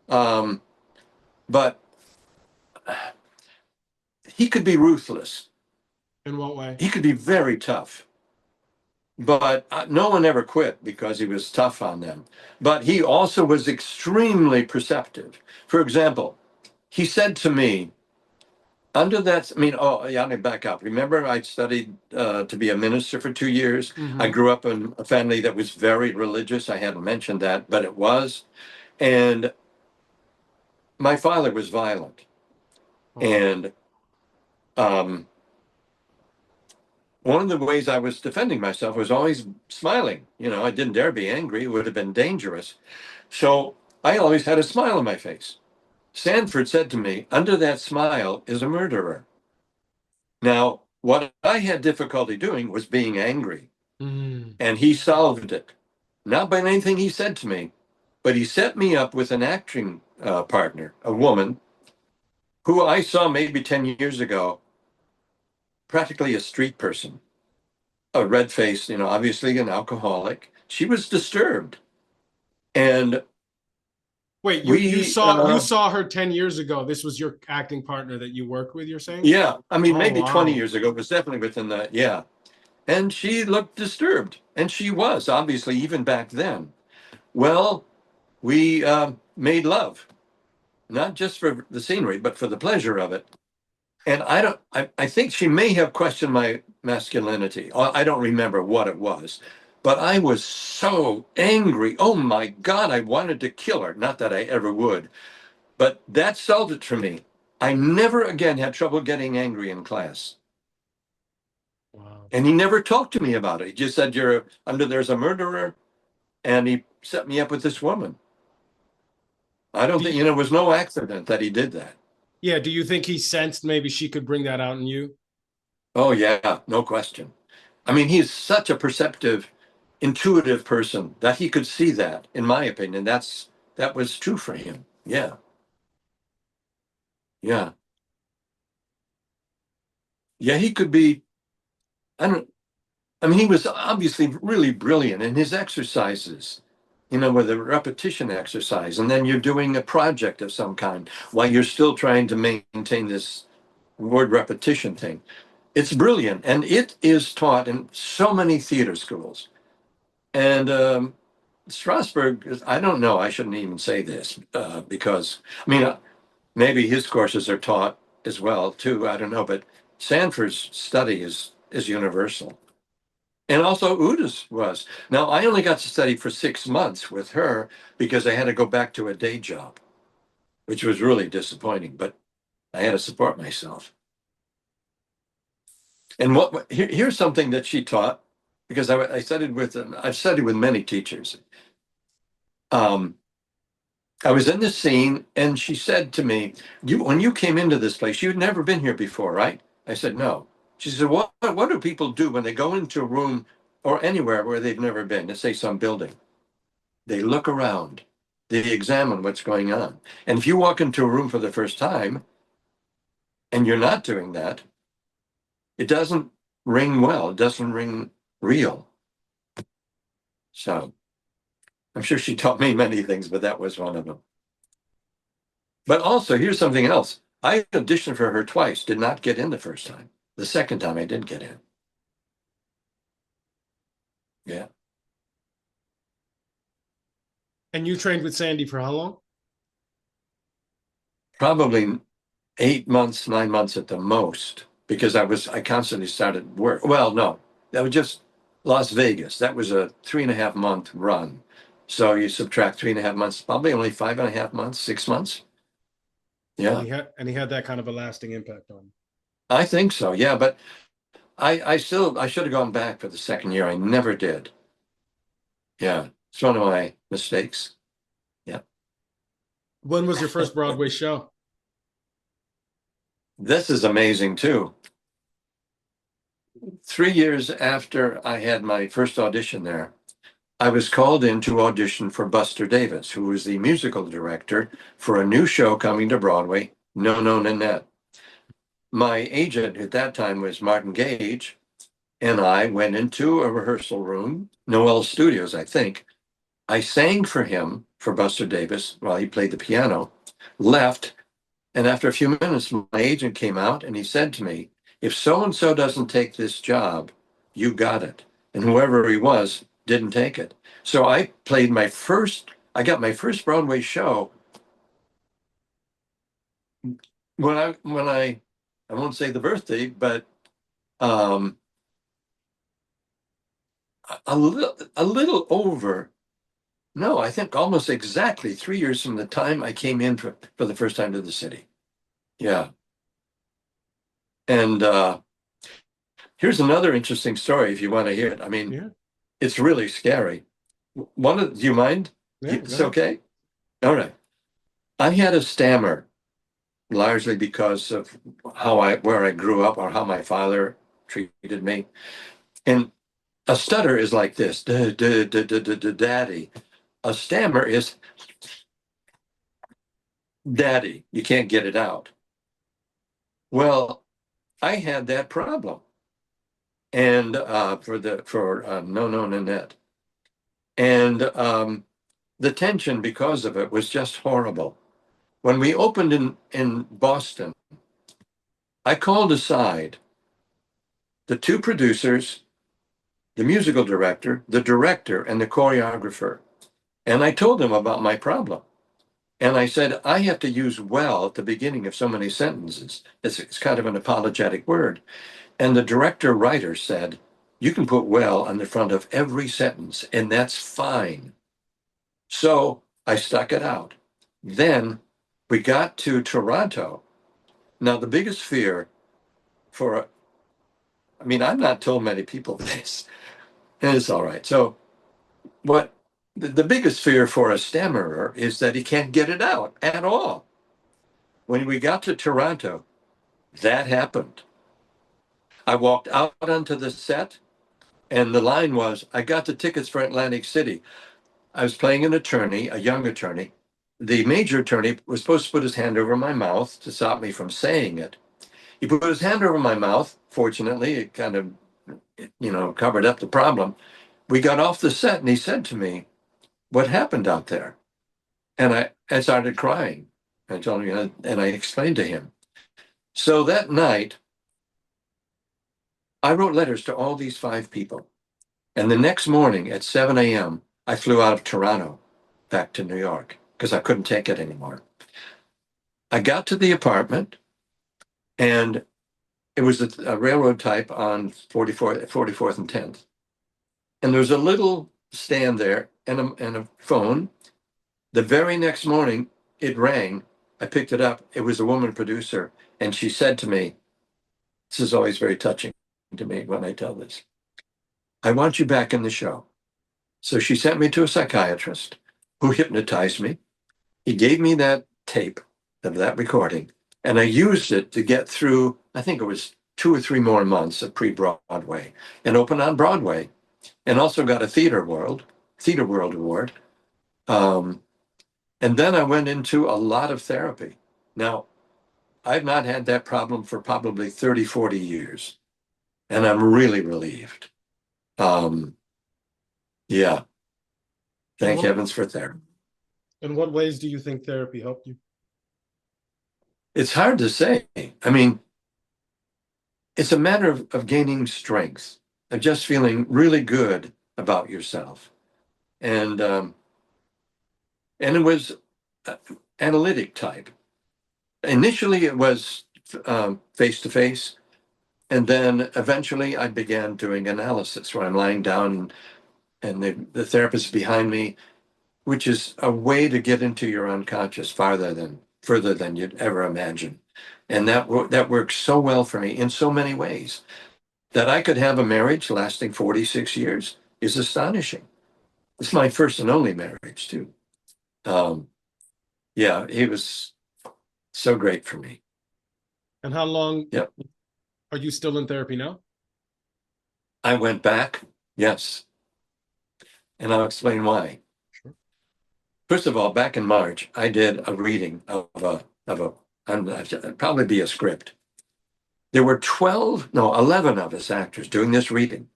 Um, but he could be ruthless. In what way? He could be very tough. But no one ever quit because he was tough on them. But he also was extremely perceptive. For example, he said to me, under that, I mean, oh, yeah, let me back up. Remember, I studied to be a minister for 2 years. I Mm-hmm. grew up in a family that was very religious. I hadn't mentioned that, but it was. And my father was violent. Oh, wow. And um, one of the ways I was defending myself was always smiling. I didn't dare be angry. It would have been dangerous. So I always had a smile on my face. Sanford said to me, under that smile is a murderer. Now, what I had difficulty doing was being angry, Mm. and he solved it. Not by anything he said to me, but he set me up with an acting partner, a woman who I saw maybe 10 years ago, practically a street person, a red face, obviously an alcoholic. She was disturbed. And Wait, you we, saw her 10 years ago. This was your acting partner that you work with, you're saying? yeah, I mean, Oh, maybe 20 wow. years ago, it was definitely within that, yeah. And she looked disturbed. And she was, obviously, even back then. Well, we made love, not just for the scenery, but for the pleasure of it. And I think she may have questioned my masculinity. I don't remember what it was, but I was so angry. Oh my God, I wanted to kill her. Not that I ever would, but that solved it for me. I never again had trouble getting angry in class. Wow. And he never talked to me about it. He just said, there's a murderer. And he set me up with this woman. I don't Do think, you, it was no accident that he did that. yeah, do you think he sensed maybe she could bring that out in you? Oh, yeah, no question. I mean, he's such a perceptive, intuitive person that he could see that, in my opinion. That was true for him. Yeah, yeah. Yeah, he could be, I don't, I mean, he was obviously really brilliant in his exercises, with a repetition exercise, and then you're doing a project of some kind while you're still trying to maintain this word repetition thing. It's brilliant, and it is taught in so many theater schools. And Strasberg, I don't know, I shouldn't even say this because, I mean, maybe his courses are taught as well, too. I don't know, but Sanford's study is universal. And also Uda's was. Now, I only got to study for 6 months with her because I had to go back to a day job, which was really disappointing, but I had to support myself. And here's something that she taught because I've studied with many teachers. Um, I was in the scene, and she said to me, when you came into this place, you'd never been here before, right? I said, no. She said, what do people do when they go into a room or anywhere where they've never been, let's say some building? They look around, they examine what's going on. And if you walk into a room for the first time and you're not doing that, it doesn't ring well, it doesn't ring real. So I'm sure she taught me many things, but that was one of them. But also, here's something else. I auditioned for her twice, did not get in the first time. The second time I did get in. Yeah. And you trained with Sandy for how long? Probably 8 months, 9 months at the most, because I constantly started work. Well, no, that was just Las Vegas. That was a 3.5 month run. So you subtract 3.5 months, probably only 5.5 months, 6 months. Yeah. And he had that kind of a lasting impact on you. I think so. Yeah. But I should have gone back for the second year. I never did. Yeah. It's one of my mistakes. Yeah. When was your first Broadway show? This is amazing too. 3 years after I had my first audition there, I was called in to audition for Buster Davis, who was the musical director for a new show coming to Broadway, No No Nanette. My agent at that time was Martin Gage, and I went into a rehearsal room, Noel Studios, I think. I sang for him, for Buster Davis, while he played the piano, left, and after a few minutes, my agent came out and he said to me, if so-and-so doesn't take this job, you got it. And whoever he was didn't take it. So I got my first Broadway show when I won't say the birthday, but um, a little over, no, I think almost exactly 3 years from the time I came in for the first time to the city. Yeah. And here's another interesting story if you want to hear it. I mean, Yeah. it's really scary. Do you mind? Yeah, It's okay? All right. I had a stammer largely because of where I grew up or how my father treated me. And a stutter is like this, daddy. A stammer is daddy. You can't get it out. Well, I had that problem. And for No No Nanette. And the tension because of it was just horrible. When we opened in Boston, I called aside the two producers, the musical director, the director, and the choreographer. And I told them about my problem. And I said, I have to use well at the beginning of so many sentences. It's kind of an apologetic word. And the director writer said, you can put well on the front of every sentence, and that's fine. So I stuck it out. Then we got to Toronto. Now, the biggest fear I've not told many people this, and it's all right. So, the biggest fear for a stammerer is that he can't get it out at all. When we got to Toronto, that happened. I walked out onto the set, and the line was, I got the tickets for Atlantic City. I was playing an attorney, a young attorney. The major attorney was supposed to put his hand over my mouth to stop me from saying it. He put his hand over my mouth. Fortunately, it kind of, covered up the problem. We got off the set and he said to me, what happened out there? And I started crying. I told him, and I explained to him. So that night, I wrote letters to all these 5 people. And the next morning at 7 a.m., I flew out of Toronto back to New York because I couldn't take it anymore. I got to the apartment, and it was a railroad type on 44th and 10th. And there was a little stand there and a phone. The very next morning, it rang. I picked it up. It was a woman producer. And she said to me, this is always very touching to me when I tell this, I want you back in the show. So she sent me to a psychiatrist who hypnotized me. he gave me that tape of that recording, and I used it to get through, I think it was 2 or 3 more months of pre-Broadway, and opened on Broadway, and also got a Theater World Award. Um, and then I went into a lot of therapy. Now, I've not had that problem for probably 30, 40 years, and I'm really relieved. Um, yeah, In thank what heavens for therapy. in what ways do you think therapy helped you? It's hard to say. I mean, it's a matter of gaining strength, of just feeling really good about yourself. And and it was analytic type. Initially, it was face to face, and then eventually I began doing analysis where I'm lying down and the therapist behind me, which is a way to get into your unconscious further than you'd ever imagine. And that works so well for me in so many ways. That I could have a marriage lasting 46 years is astonishing. It's my first and only marriage, too. Um, yeah, it was so great for me. And how long Yep. are you still in therapy now? I went back, yes, and I'll explain why. Sure. First of all, back in March, I did a reading it'd probably be a script. There were 12, no, 11 of us actors doing this reading.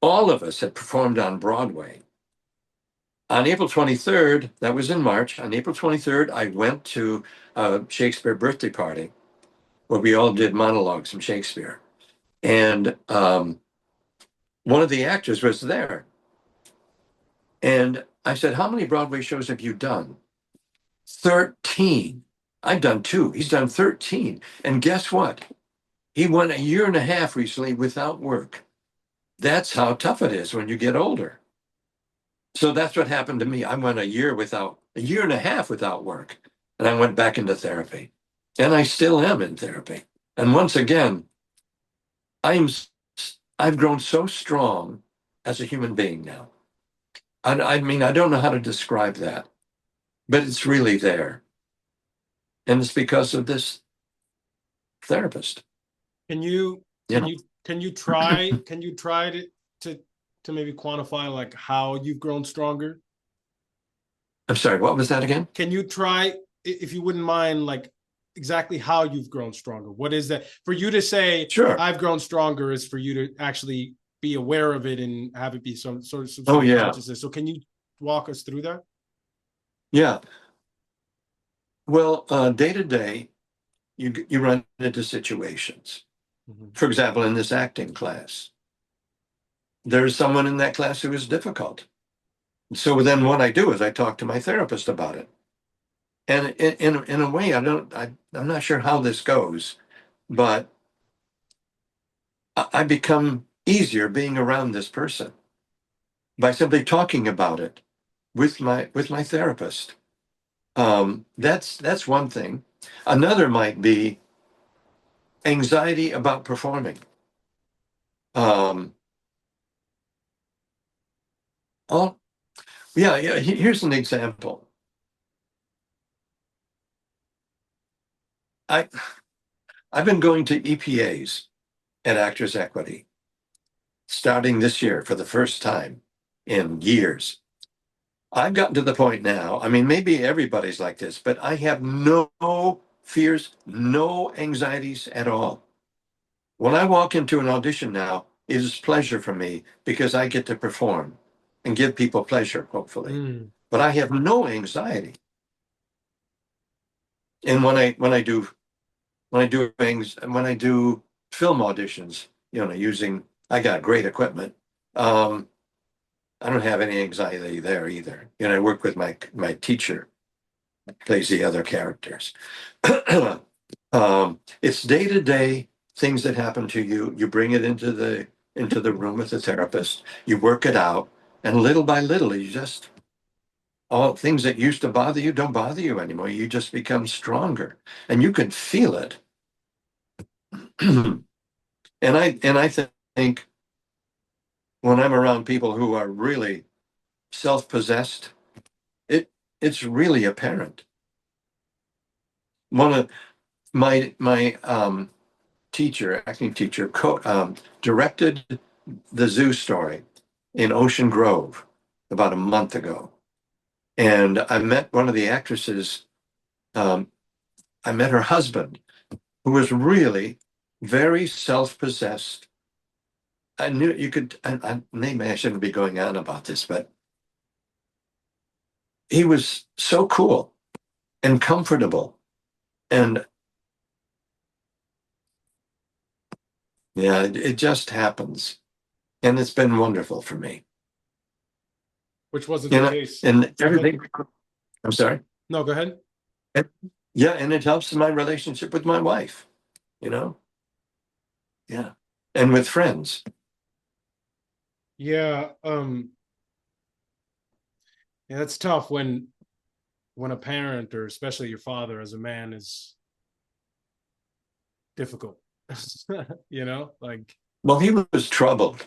All of us had performed on Broadway. On April 23rd, that was in March, on April 23rd, I went to a Shakespeare birthday party where we all did monologues from Shakespeare. And one of the actors was there. And I said, how many Broadway shows have you done? 13. I've done 2. He's done 13. And guess what? He went a year and a half recently without work. That's how tough it is when you get older. So that's what happened to me. I went a year and a half without work. And I went back into therapy. And I still am in therapy. And once again, I'm I've grown so strong as a human being now. I mean, I don't know how to describe that, but it's really there. And it's because of this therapist. Can you You can know, you can you try to to maybe quantify like how you've grown stronger? I'm sorry, what was that again? Can you try, if you wouldn't mind, like exactly how you've grown stronger? What is that for you to say? Sure. I've grown stronger is for you to actually be aware of it and have it be some sort Oh, of yeah. consciousness. So can you walk us through that? Yeah. Well, day to day, you run into situations. Mhm. For example, in this acting class, there's someone in that class who is difficult. So then what I do is I talk to my therapist about it. And in a way, I'm not sure how this goes, but I become easier being around this person by simply talking about it with my therapist. That's one thing. Another might be anxiety about performing. Um, oh, yeah, yeah. Here's an example. I I've been going to EPAs at Actors Equity starting this year for the first time in years. I've gotten to the point now, I mean, maybe everybody's like this, but I have no fears, no anxieties at all. When I walk into an audition now, it is pleasure for me because I get to perform and give people pleasure, hopefully. Mm. But I have no anxiety. And when I do film auditions, I got great equipment. Um, I don't have any anxiety there either. I work with my teacher, plays the other characters. It's day to day things that happen to you. You bring it into the room with the therapist. You work it out, and little by little, all things that used to bother you don't bother you anymore. You just become stronger, and you can feel it. And I think when I'm around people who are really self-possessed, it's really apparent. one of my teacher, acting teacher, directed the zoo story in Ocean Grove about a month ago. And I met one of the actresses. Um, I met her husband, who was really very self-possessed. I knew you could, maybe I shouldn't be going on about this, but he was so cool and comfortable. And yeah, it just happens. And it's been wonderful for me. which wasn't You the know, case. and Go ahead. everything. I'm sorry. No, go ahead. And- yeah, and it helps in my relationship with my wife, you know? Yeah. And with friends. Yeah, yeah, it's tough when a parent, or especially your father as a man, is difficult. Like, Well, he was troubled.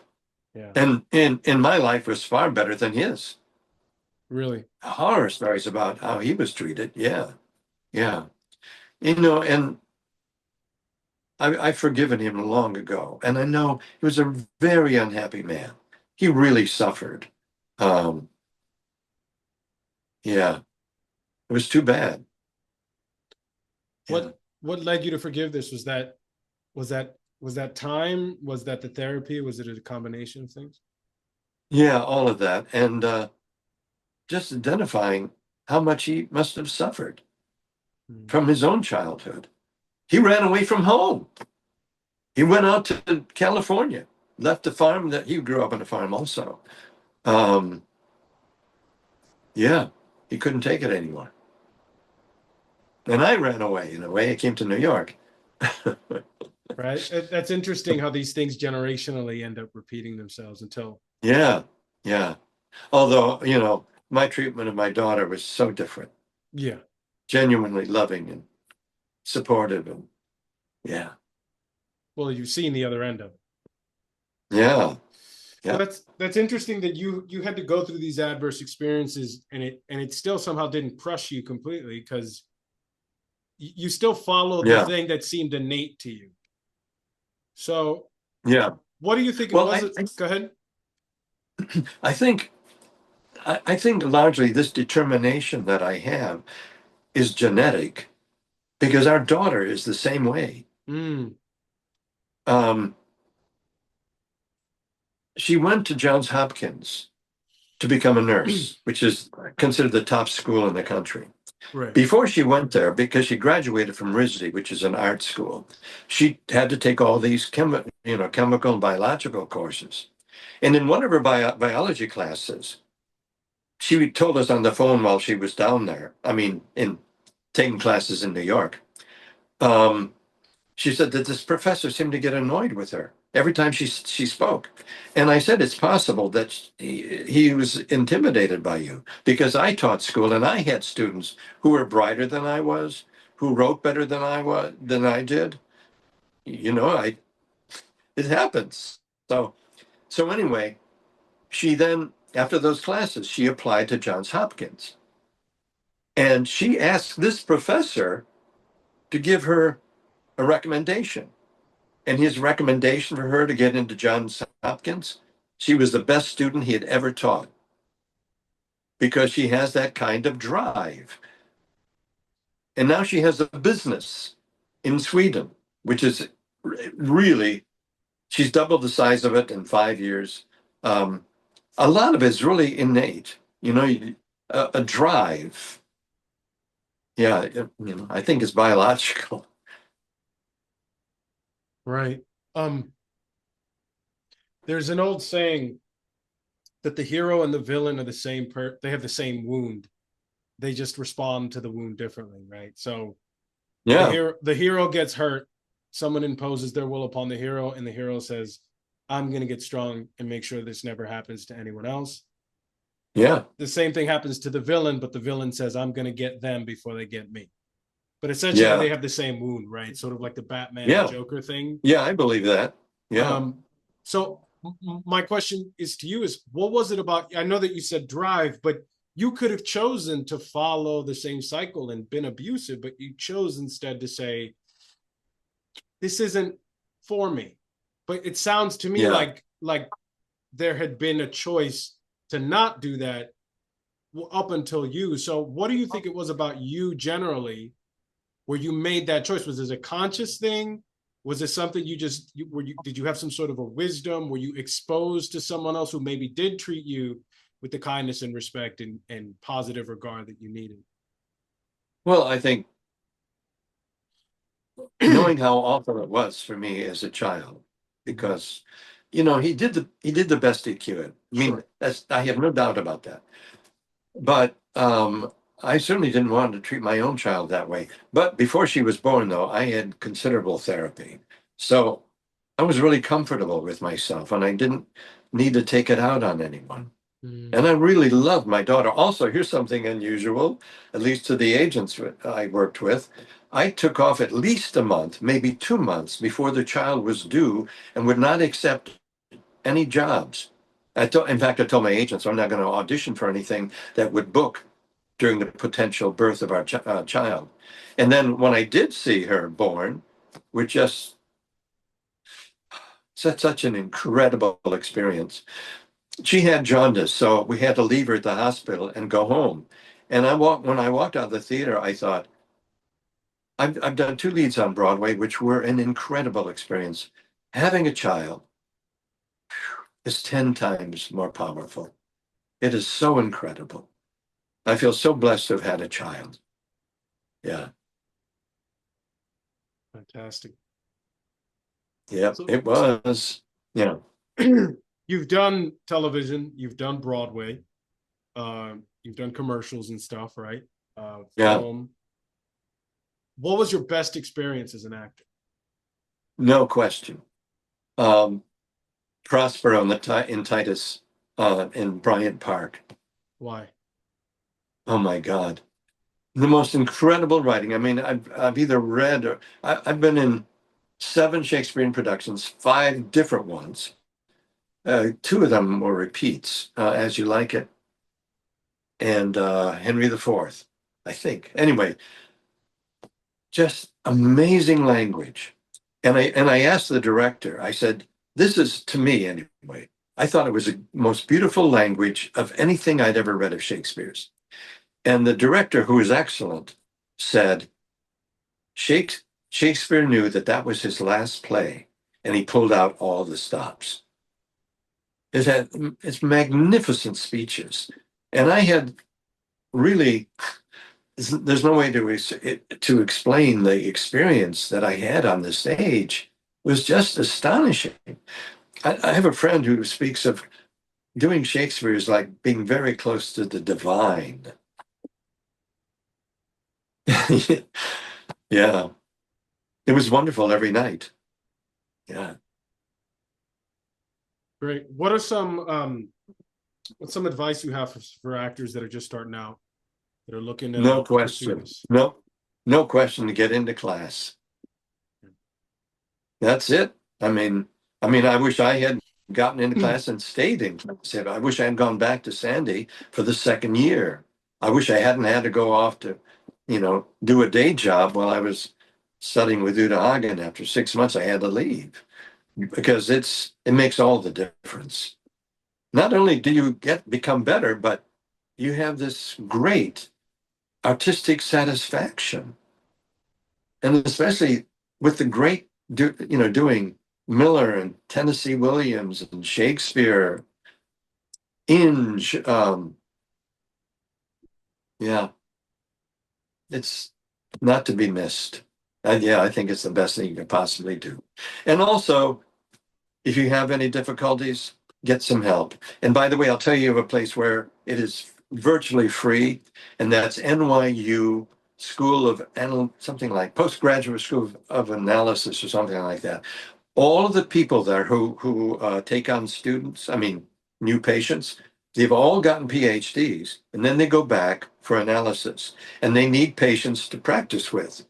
yeah, And in my life was far better than his. really. Horror stories about how he was treated. Yeah. Yeah. You know, and I've forgiven him long ago. And I know he was a very unhappy man. He really suffered. Um, yeah, it was too bad. Yeah. What led you to forgive this? Was that time? Was that the therapy? Was it a combination of things? Yeah, all of that. And just identifying how much he must have suffered Hmm. from his own childhood. He ran away from home. He went out to California, left the farm that he grew up on a farm also. Um, yeah, he couldn't take it anymore. And I ran away in a way. I came to New York. Right. That's interesting how these things generationally end up repeating themselves until, Yeah, yeah. Although, my treatment of my daughter was so different, yeah. genuinely loving and supportive. And yeah, Well, you've seen the other end of it. yeah, Well, yeah, that's interesting that you had to go through these adverse experiences, and it still somehow didn't crush you completely, because you still followed the yeah, thing that seemed innate to you. So, yeah. what do you think it Well, was? Go ahead. I think, I think largely this determination that I have is genetic because our daughter is the same way. Mm, Um, she went to Johns Hopkins to become a nurse, which is considered the top school in the country. right. Before she went there, because she graduated from RISD, which is an art school, she had to take all these chemical and biological courses. And in one of her biology classes, she told us on the phone while she was down there, I mean, in taking classes in New York, um, she said that this professor seemed to get annoyed with her every time she spoke. And I said, it's possible that he was intimidated by you because I taught school and I had students who were brighter than I was, who wrote better than I did. You know, it happens. So so anyway, she then, after those classes, she applied to Johns Hopkins. And she asked this professor to give her a recommendation. And his recommendation for her to get into Johns Hopkins, she was the best student he had ever taught because she has that kind of drive. And now she has a business in Sweden, which is really, she's doubled the size of it in 5 years. Um, a lot of it's really innate, a drive. Yeah, I think it's biological. Right. Um, there's an old saying that the hero and the villain are the same they have the same wound. They just respond to the wound differently, right? So Yeah, the hero gets hurt, someone imposes their will upon the hero, and the hero says, I'm gonna get strong and make sure this never happens to anyone else. yeah, The same thing happens to the villain, but the villain says, I'm gonna get them before they get me. But essentially yeah, they have the same wound, right? Sort of like the Batman and yeah, Joker thing. yeah, I believe that. Yeah. So my question is to you is, what was it about? I know that you said drive, but you could have chosen to follow the same cycle and been abusive, but you chose instead to say, this isn't for me. But it sounds to me Yeah. like there had been a choice to not do that up until you. So what do you think it was about you generally where you made that choice? Was this a conscious thing? Was it something you just did you have some sort of a wisdom? Were you exposed to someone else who maybe did treat you with the kindness and respect and positive regard that you needed? Well, I think knowing how awful it was for me as a child, because he did the best he could. I mean, Sure. I have no doubt about that. But I certainly didn't want to treat my own child that way. But before she was born, though, I had considerable therapy. So I was really comfortable with myself and I didn't need to take it out on anyone. And I Mm. really loved my daughter. Also, here's something unusual, at least to the agents I worked with. I took off at least a month, maybe 2 months before the child was due and would not accept any jobs. In fact, I told my agents I'm not going to audition for anything that would book during the potential birth of our child. And then when I did see her born, which just such an incredible experience. She had jaundice, so we had to leave her at the hospital and go home. And when I walked out of the theater, I thought, I've done two leads on Broadway, which were an incredible experience. Having a child is 10 times more powerful. It is so incredible. I feel so blessed to have had a child. Yeah. Fantastic. Yeah, So it was. Yeah. you've done television, you've done Broadway, you've done commercials and stuff, right? Yeah. Film. What was your best experience as an actor? No question. Um, Prospero in Titus in Bryant Park. Why? Oh my God. The most incredible writing. I mean, I've either read or I've been in 7 Shakespearean productions, 5 different ones. 2 of them were repeats, As You Like It and Henry the Fourth, I think. Anyway, just amazing language. And I asked the director, I said, this is to me anyway. I thought it was the most beautiful language of anything I'd ever read of Shakespeare's. And the director, who is excellent, said, Shakespeare knew that that was his last play, and he pulled out all the stops. It's magnificent speeches. And I had really, there's no way to explain the experience that I had on the stage. It was just astonishing. I have a friend who speaks of doing Shakespeare is like being very close to the divine. Yeah, it was wonderful every night. Yeah. Great. What's some advice you have for actors that are just starting out, that are looking No to pursue question. this? No question to get into class. That's it. I wish I had gotten into class and stayed in class. I wish I had gone back to Sandy for the second year. I wish I hadn't had to go off to, do a day job while I was studying with Uta Hagen. After 6 months, I had to leave because it makes all the difference. Not only do you become better, but you have this great artistic satisfaction. And especially with the great, doing Miller and Tennessee Williams and Shakespeare, Inge, yeah, it's not to be missed. And yeah, I think it's the best thing you could possibly do. And also, if you have any difficulties, get some help. And by the way, I'll tell you of a place where it is virtually free, and that's NYU School of something like Postgraduate School of Analysis or something like that. All of the people there who take on students, new patients, they've all gotten PhDs, and then they go back for analysis, and they need patients to practice with,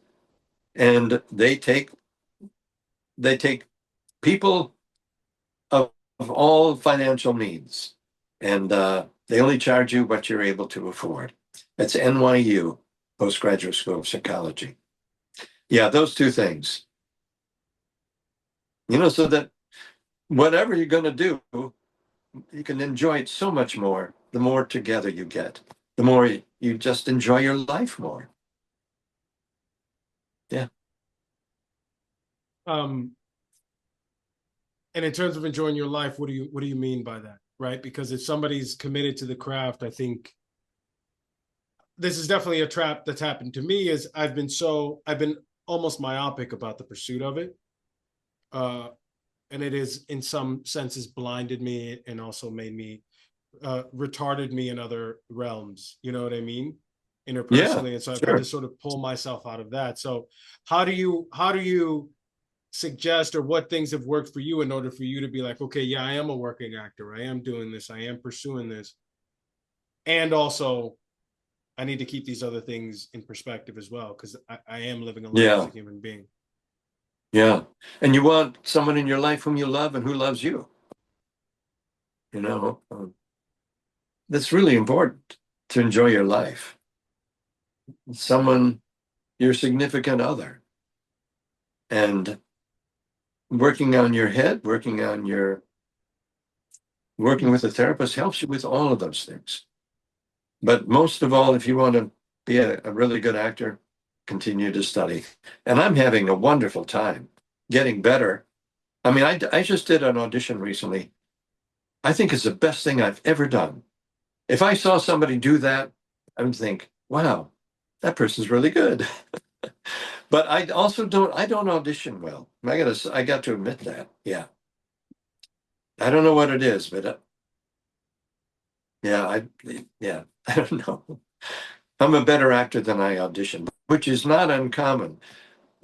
and they take people of all financial means, and They only charge you what you're able to afford. That's NYU, Postgraduate School of Psychology. Yeah, those two things. So that whatever you're going to do, you can enjoy it so much more the more together you get, the more you just enjoy your life more. Yeah. And in terms of enjoying your life, what do you mean by that? Right? Because if somebody's committed to the craft, I think this is definitely a trap that's happened to me. Is I've been almost myopic about the pursuit of it. And it is in some senses blinded me and also made me retarded me in other realms. You know what I mean? Yeah, Interpersonally. And so I've had sure. to sort of pull myself out of that. So how do you suggest, or what things have worked for you in order for you to be like, okay, yeah, I am a working actor. I am doing this. I am pursuing this. And also I need to keep these other things in perspective as well, because I am living a life as Yeah, a human being. yeah. And you want someone in your life whom you love and who loves you. You know, that's really important to enjoy your life. Someone, your significant other, and working on your head, working with a therapist helps you with all of those things. But most of all, if you want to be a really good actor, continue to study. And I'm having a wonderful time getting better. I mean, I just did an audition recently. I think it's the best thing I've ever done. If I saw somebody do that, I would think, wow, that person's really good. But I don't audition well. I got to admit that. Yeah. I don't know what it is, but yeah, yeah, I don't know. I'm a better actor than I audition, which is not uncommon.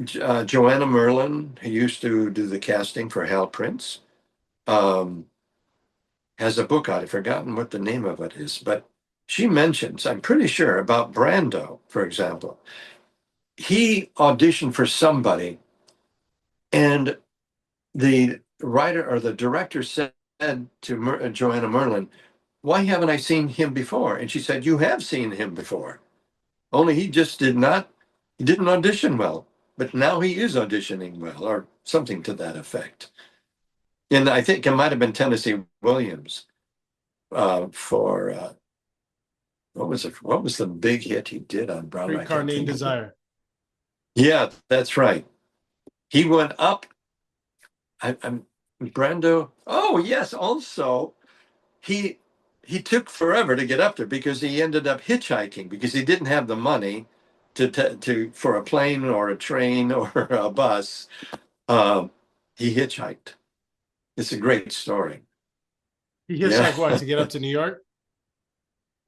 Joanna Merlin, who used to do the casting for Hal Prince, um, has a book out. I've forgotten what the name of it is, but she mentions, I'm pretty sure, about Brando, for example. He auditioned for somebody, and the writer or the director said to Joanna Merlin, "Why haven't I seen him before?" And she said, "You have seen him before. Only he just he didn't audition well, but now he is auditioning well," or something to that effect. And I think it might have been Tennessee Williams for what was it? What was the big hit he did on Broadway? I Streetcar can't Named think of it. Desire. Yeah, that's right. He went up. I'm Brando. Oh yes, also he he took forever to get up there because he ended up hitchhiking because he didn't have the money to for a plane or a train or a bus. Um, he hitchhiked. It's a great story. He Yeah. hitchhiked what, to get up to New York?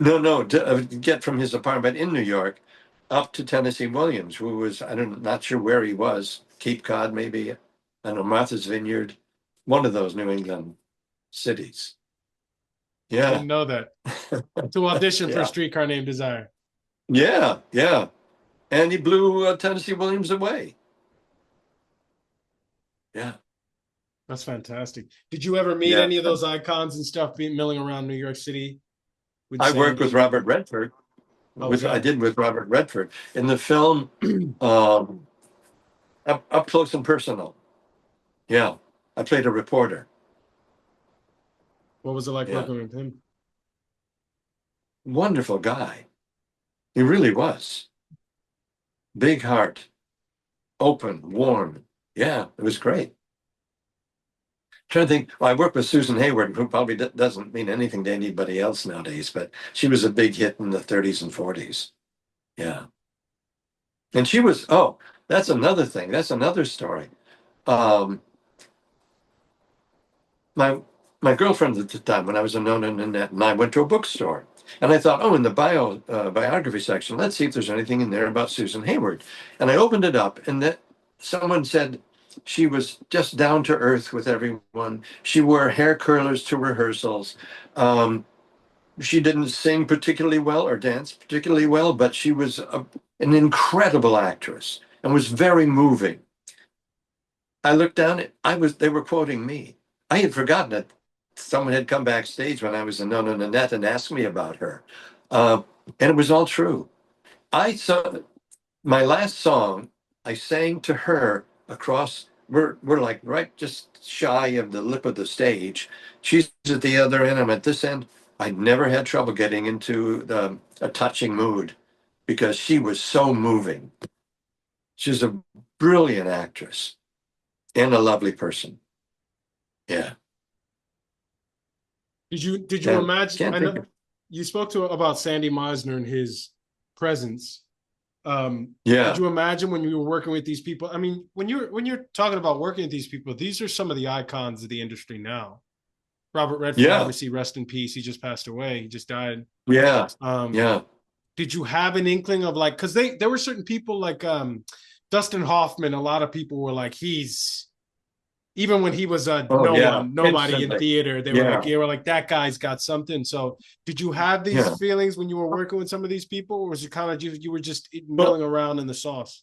No, no, to get from his apartment in New York up to Tennessee Williams, who was, not sure where he was, Cape Cod, maybe, I don't know, Martha's Vineyard, one of those New England cities. I Yeah. didn't know that. To audition for Yeah. Streetcar Named Desire. Yeah. Yeah. And he blew Tennessee Williams away. Yeah. That's fantastic. Did you ever meet Yeah. any of those icons and stuff being milling around New York City with I worked with Sandy? Robert Redford. Oh, I okay. did with Robert Redford in the film um, up close and personal. Yeah. I played a reporter. What was it like Yeah. working with him? Wonderful guy. He really was. Big heart, open, warm. Yeah, it was great. Trying to think, well, I worked with Susan Hayward, who probably doesn't mean anything to anybody else nowadays, but she was a big hit in the 30s and 40s. Yeah. And she was, oh, that's another thing. That's another story. Um, my my girlfriend at the time, when I was a known Nanette, and I went to a bookstore. And I thought, oh, in the biography section, let's see if there's anything in there about Susan Hayward. And I opened it up, and that someone said she was just down to earth with everyone. She wore hair curlers to rehearsals. Um, she didn't sing particularly well or dance particularly well, but she was an incredible actress and was very moving. I looked down, they were quoting me. I had forgotten it. someone had come backstage when I was in No No Nanette and asked me about her. Uh, and it was all true. I saw my last song, I sang to her across, we're like right just shy of the lip of the stage. She's at the other end, I'm at this end. I never had trouble getting into a touching mood because she was so moving. She's a brilliant actress and a lovely person. Yeah. Did you Can't, imagine? can't I think know of, you spoke to about Sandy Meisner and his presence. Did yeah. you imagine when you were working with these people? I mean, when you're talking about working with these people, these are some of the icons of the industry now. Robert Redford, Yeah. obviously, rest in peace. He just passed away. He just died. Yeah. Um, Yeah. did you have an inkling of like, because there were certain people like Dustin Hoffman, a lot of people were like, he's even when he was Oh, yeah. nobody in Instantly. theater, Yeah. they were like, that guy's got something. So did you have these Yeah. feelings when you were working with some of these people, or was it kind of you were just Well, milling around in the sauce?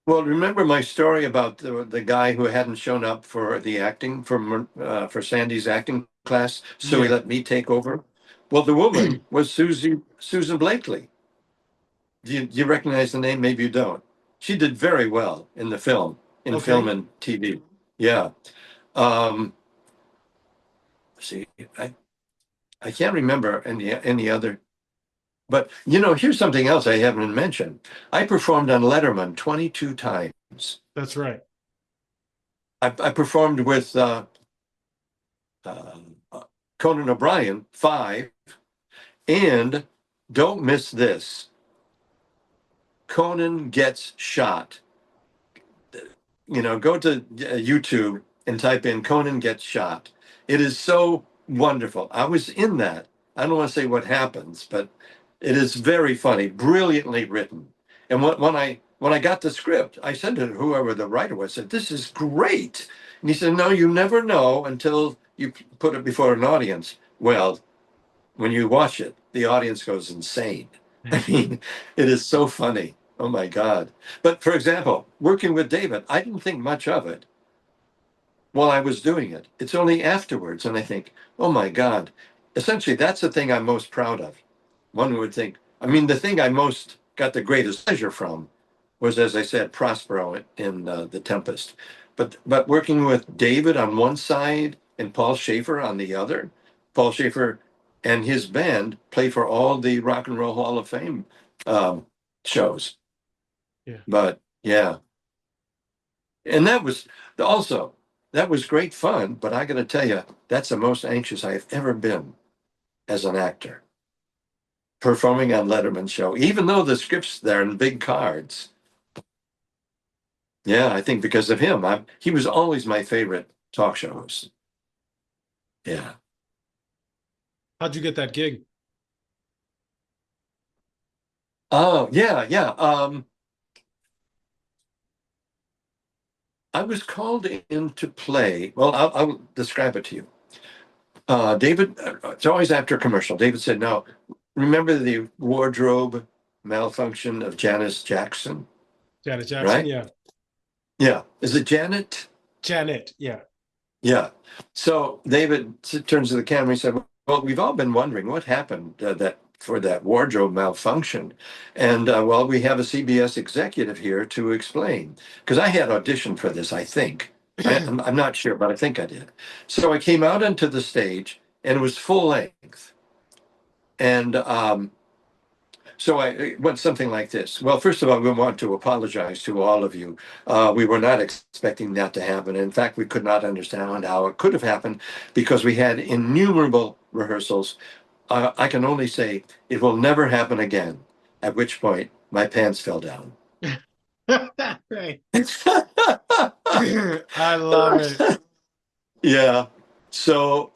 Well, remember my story about the guy who hadn't shown up for the acting for Sandy's acting class, so he Yeah. let me take over. Well, the woman was Susan Blakely. Do you recognize the name? Maybe you don't. She did very well in the film Okay. and TV. Yeah. Um, see, I can't remember any other. But here's something else I haven't mentioned. I performed on Letterman 22 times. That's right. I performed with uh, Conan O'Brien, 5. And don't miss this, Conan gets shot. Go to YouTube and type in Conan gets shot. It is so wonderful. I was in that. I don't want to say what happens, but it is very funny, brilliantly written. And when I got the script, I said to whoever the writer was, I said, "This is great." And he said, "No, you never know until you put it before an audience." Well, when you watch it, the audience goes insane. I mean, it is so funny. Oh my God. But for example, working with David, I didn't think much of it while I was doing it. It's only afterwards, and I think, oh my God. Essentially, that's the thing I'm most proud of. One would think, I mean, the thing I most got the greatest pleasure from was, as I said, Prospero in The Tempest. But working with David on one side and Paul Schaefer on the other, Paul Schaefer and his band play for all the Rock and Roll Hall of Fame um, shows. Yeah. But yeah, and also that was great fun. But I got to tell you, that's the most anxious I've ever been as an actor, performing on Letterman's show, even though the scripts there in big cards. Yeah, I think because of him, he was always my favorite talk show host. Yeah. How'd you get that gig? Oh, yeah, yeah. I was called in to play. Well, I'll describe it to you. David, it's always after a commercial. David said, "No, remember the wardrobe malfunction of Janice Jackson, Janet Jackson. right?" Yeah. Yeah. Is it Janet? Janet. Yeah. Yeah. So David turns to the camera and said, "Well, we've all been wondering what happened that for that wardrobe malfunction, and well, we have a CBS executive here to explain because I had auditioned for this. I think I'm not sure, but I think I did. So I came out onto the stage and it was full length, and so I went something like this. Well, first of all, we want to apologize to all of you. We were not expecting that to happen. In fact, we could not understand how it could have happened because we had innumerable rehearsals. I can only say it will never happen again, at which point my pants fell down. Right. I love it. Yeah. So,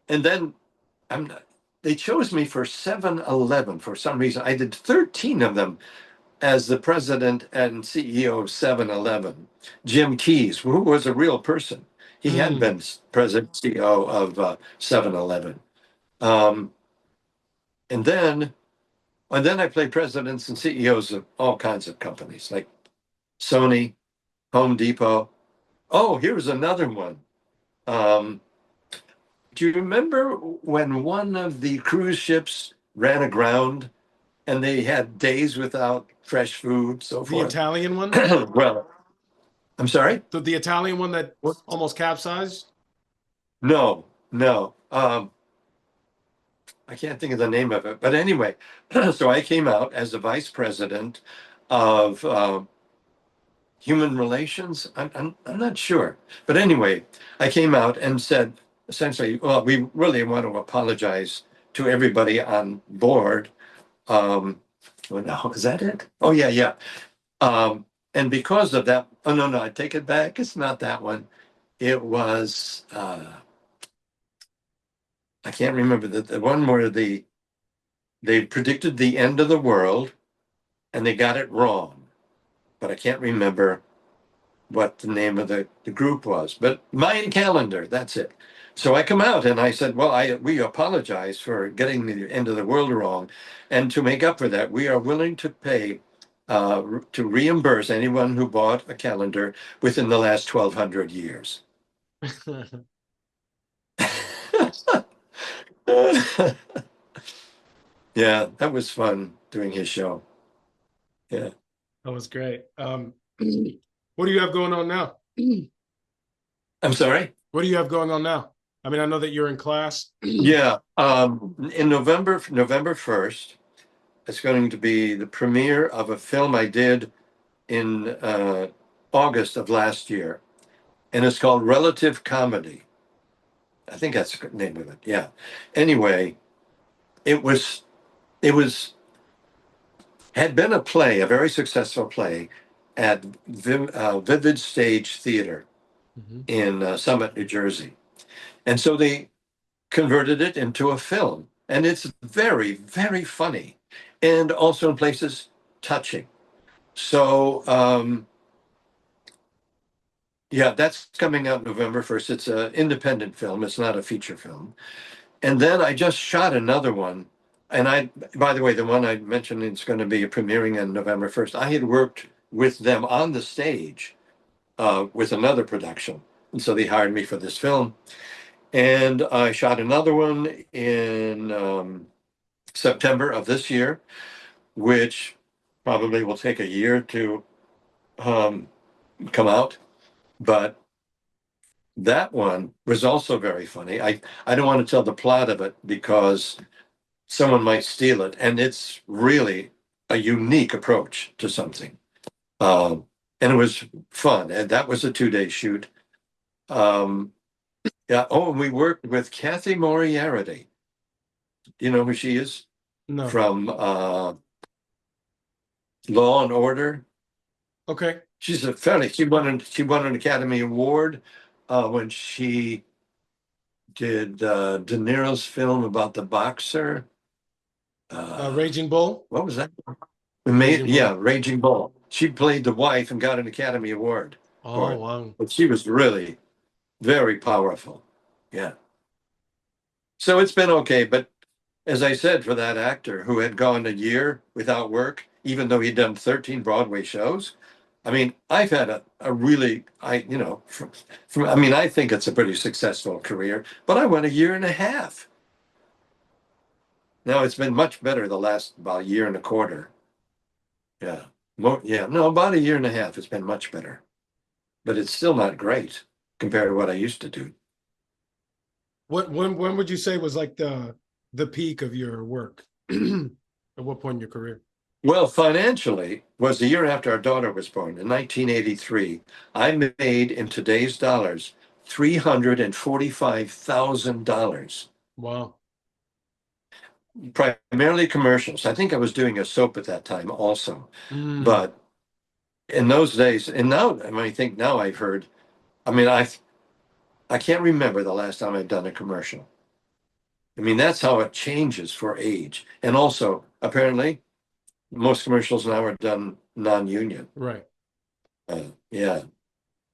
and then I'm not, they chose me for 7-Eleven for some reason. I did 13 of them as the president and CEO of 7-Eleven. Jim Keyes, who was a real person. He had Mm. been president CEO of 7-Eleven. Um, and then I played presidents and CEOs of all kinds of companies like Sony, Home Depot. Oh, here's another one. Um, do you remember when one of the cruise ships ran aground and they had days without fresh food, so The forth? Italian one, Well, I'm sorry? the Italian one that almost capsized. No, no. I can't think of the name of it. But anyway, so I came out as the vice president of human relations. I'm not sure. But anyway, I came out and said essentially, well, we really want to apologize to everybody on board. Well, now, is that it? Oh, yeah, yeah. And because of that, oh, no, no, I take it back. It's not that one. It was, I can't remember the one where they predicted the end of the world and they got it wrong. But I can't remember what the name of the group was. But Mayan calendar, that's it. So I come out and I said, well, we apologize for getting the end of the world wrong. And to make up for that, we are willing to pay to reimburse anyone who bought a calendar within the last 1,200 years. Yeah, that was fun doing his show. Yeah. That was great. What do you have going on now? I'm sorry? What do you have going on now? I mean, I know that you're in class. Yeah. In November 1st, it's going to be the premiere of a film I did in August of last year, and it's called Relative Comedy. I think that's the name of it. Yeah. Anyway, it was it was had been a play, a very successful play at Vivid Stage Theater Mhm. in Summit, New Jersey, and so they converted it into a film, and it's very, very funny, and also in places touching. So yeah, that's coming out November 1st. It's an independent film. It's not a feature film. And then I just shot another one. And by the way, the one I mentioned is going to be premiering on November 1st. I had worked with them on the stage with another production. And so they hired me for this film. And I shot another one in September of this year, which probably will take a year to come out. But that one was also very funny. I don't want to tell the plot of it because someone might steal it, and it's really a unique approach to something. Um, and it was fun, and that was a 2-day shoot. Um, yeah. Oh, and we worked with Kathy Moriarty. You know who she is? No. From Law and Order. Okay. She's a fairly. She won an Academy Award when she did De Niro's film about the boxer. Raging Bull. What was that? Raging Yeah, Bull. Raging Bull. She played the wife and got an Academy Award for Oh, it. wow. But she was really very powerful. Yeah. So it's been okay. But as I said, for that actor who had gone a year without work, even though he'd done 13 Broadway shows, I mean, I've had a really, I mean, I think it's a pretty successful career, but I went a year and a half. Now it's been much better the last about year and a quarter. Yeah. Yeah. No, about a year and a half. It's been much better, but it's still not great compared to what I used to do. When would you say was like the peak of your work? At what point in your career? Well, financially, was the year after our daughter was born in 1983. I made in today's dollars $345,000, Wow. primarily commercials. I think I was doing a soap at that time also, Mm, but in those days, and now I think now I've heard. I mean, I can't remember the last time I've done a commercial. I mean, that's how it changes for age. And also, apparently, most commercials now are done non-union. right. Yeah.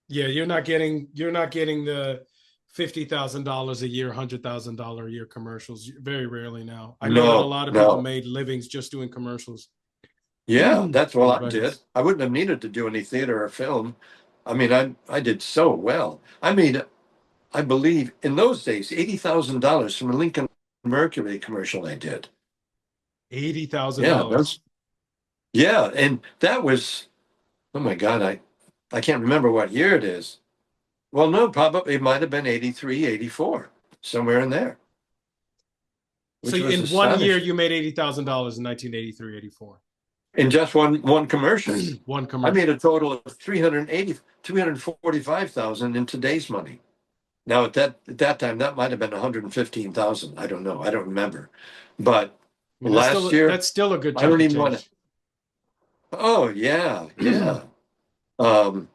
Yeah, you're not getting the $50,000 a year, $100,000 a year commercials. Very rarely now. I know that a No, lot of people no. made livings just doing commercials. Yeah, that's For what I did. Vegas. I wouldn't have needed to do any theater or film. I mean, I did so well. I believe, in those days, $80,000 from a Lincoln Mercury commercial I did. Eighty thousand Yeah, dollars. yeah, and that was, oh my God, I can't remember what year it is. Well, no, probably it might have been 83, 84, somewhere in there, So which was in 1 year, astonishing. you made $80,000 in 1983, 84. In just one commercial. One I made commercial. a total of 345,000 in today's money. Now at that time that might have been 115,000. I don't know. I don't remember. But I mean, last year, that's still a good I chunk don't of even want to. change. Oh yeah, yeah. Um,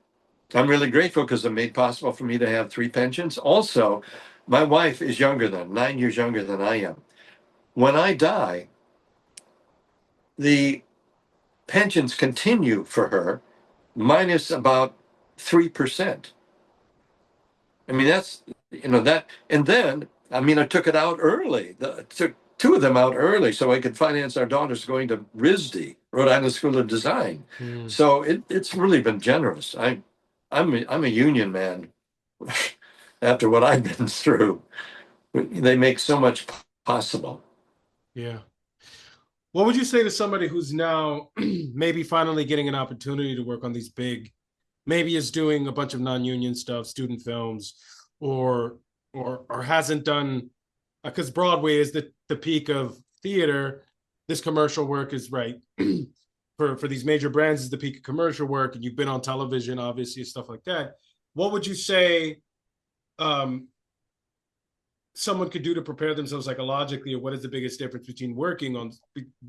I'm really grateful because it made possible for me to have three pensions. Also, my wife is 9 years younger than I am. When I die, the pensions continue for her minus about 3%. I mean, that's, that, and then, I mean, I took it out early. Took two of them out early so I could finance our daughters going to RISD, Rhode Island School of Design. Hmm. So it's really been generous. I'm a union man after what I've been through. They make so much possible. Yeah. What would you say to somebody who's now maybe finally getting an opportunity to work on these big, maybe is doing a bunch of non-union stuff, student films, or or hasn't done, because Broadway is the peak of theater. This commercial work is right for these major brands is the peak of commercial work, and you've been on television, obviously, stuff like that. What would you say um, someone could do to prepare themselves psychologically, or what is the biggest difference between working on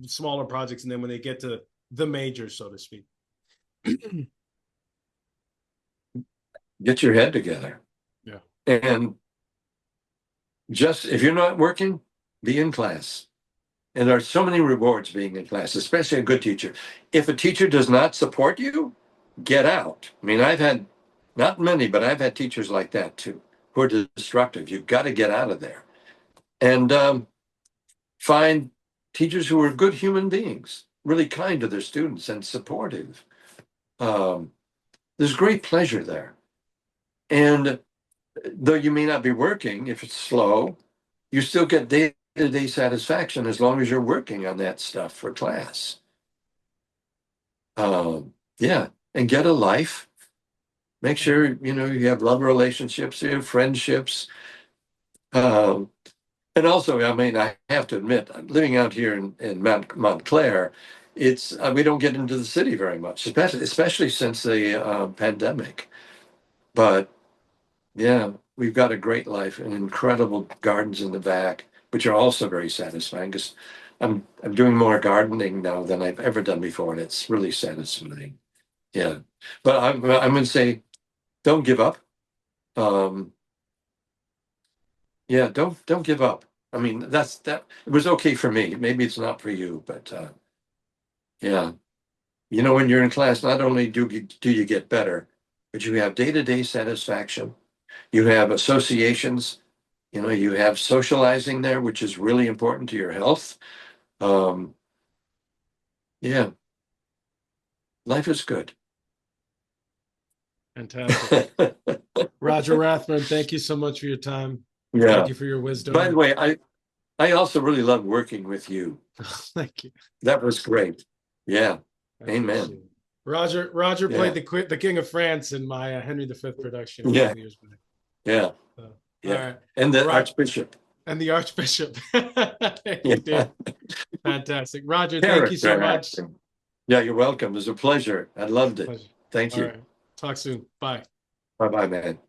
smaller projects and then when they get to the majors, so to speak? Get your head together. Yeah. And just if you're not working, be in class. And there are so many rewards being in class, especially a good teacher. If a teacher does not support you, get out. I mean, I've had not many, but I've had teachers like that too, who are destructive. You've got to get out of there and find teachers who are good human beings, really kind to their students and supportive. Um, there's great pleasure there. And though you may not be working, if it's slow, you still get day-to-day satisfaction as long as you're working on that stuff for class. Yeah, and get a life. Make sure you have love relationships, you have friendships. Um, and also, I mean, I have to admit, living out here in Montclair, it's we don't get into the city very much, especially since the pandemic. But yeah, we've got a great life and incredible gardens in the back, which are also very satisfying because I'm doing more gardening now than I've ever done before, and it's really satisfying. Yeah, but I'm going to say, don't give up. Um, yeah, don't give up. I mean, that it was okay for me. Maybe it's not for you, but yeah, when you're in class, not only do you get better, but you have day-to-day satisfaction. You have associations. You have socializing there, which is really important to your health. Um, yeah, life is good. Fantastic. Roger Rathburn, thank you so much for your time. Thank Yeah. you for your By the wisdom. way, I also really love working with you. Thank you. That was great. Yeah. I appreciate Amen. it. Roger played Yeah. the King of France in my Henry V production a Yeah. couple years back. Yeah. So, all Yeah. right. And Well, the Archbishop. and the Archbishop. He Yeah. did. Fantastic. Roger, thank you so Character much. acting. Yeah, you're welcome. It was a pleasure. I loved it. Pleasure. Thank All you. right. Talk soon. Bye. Bye bye, man.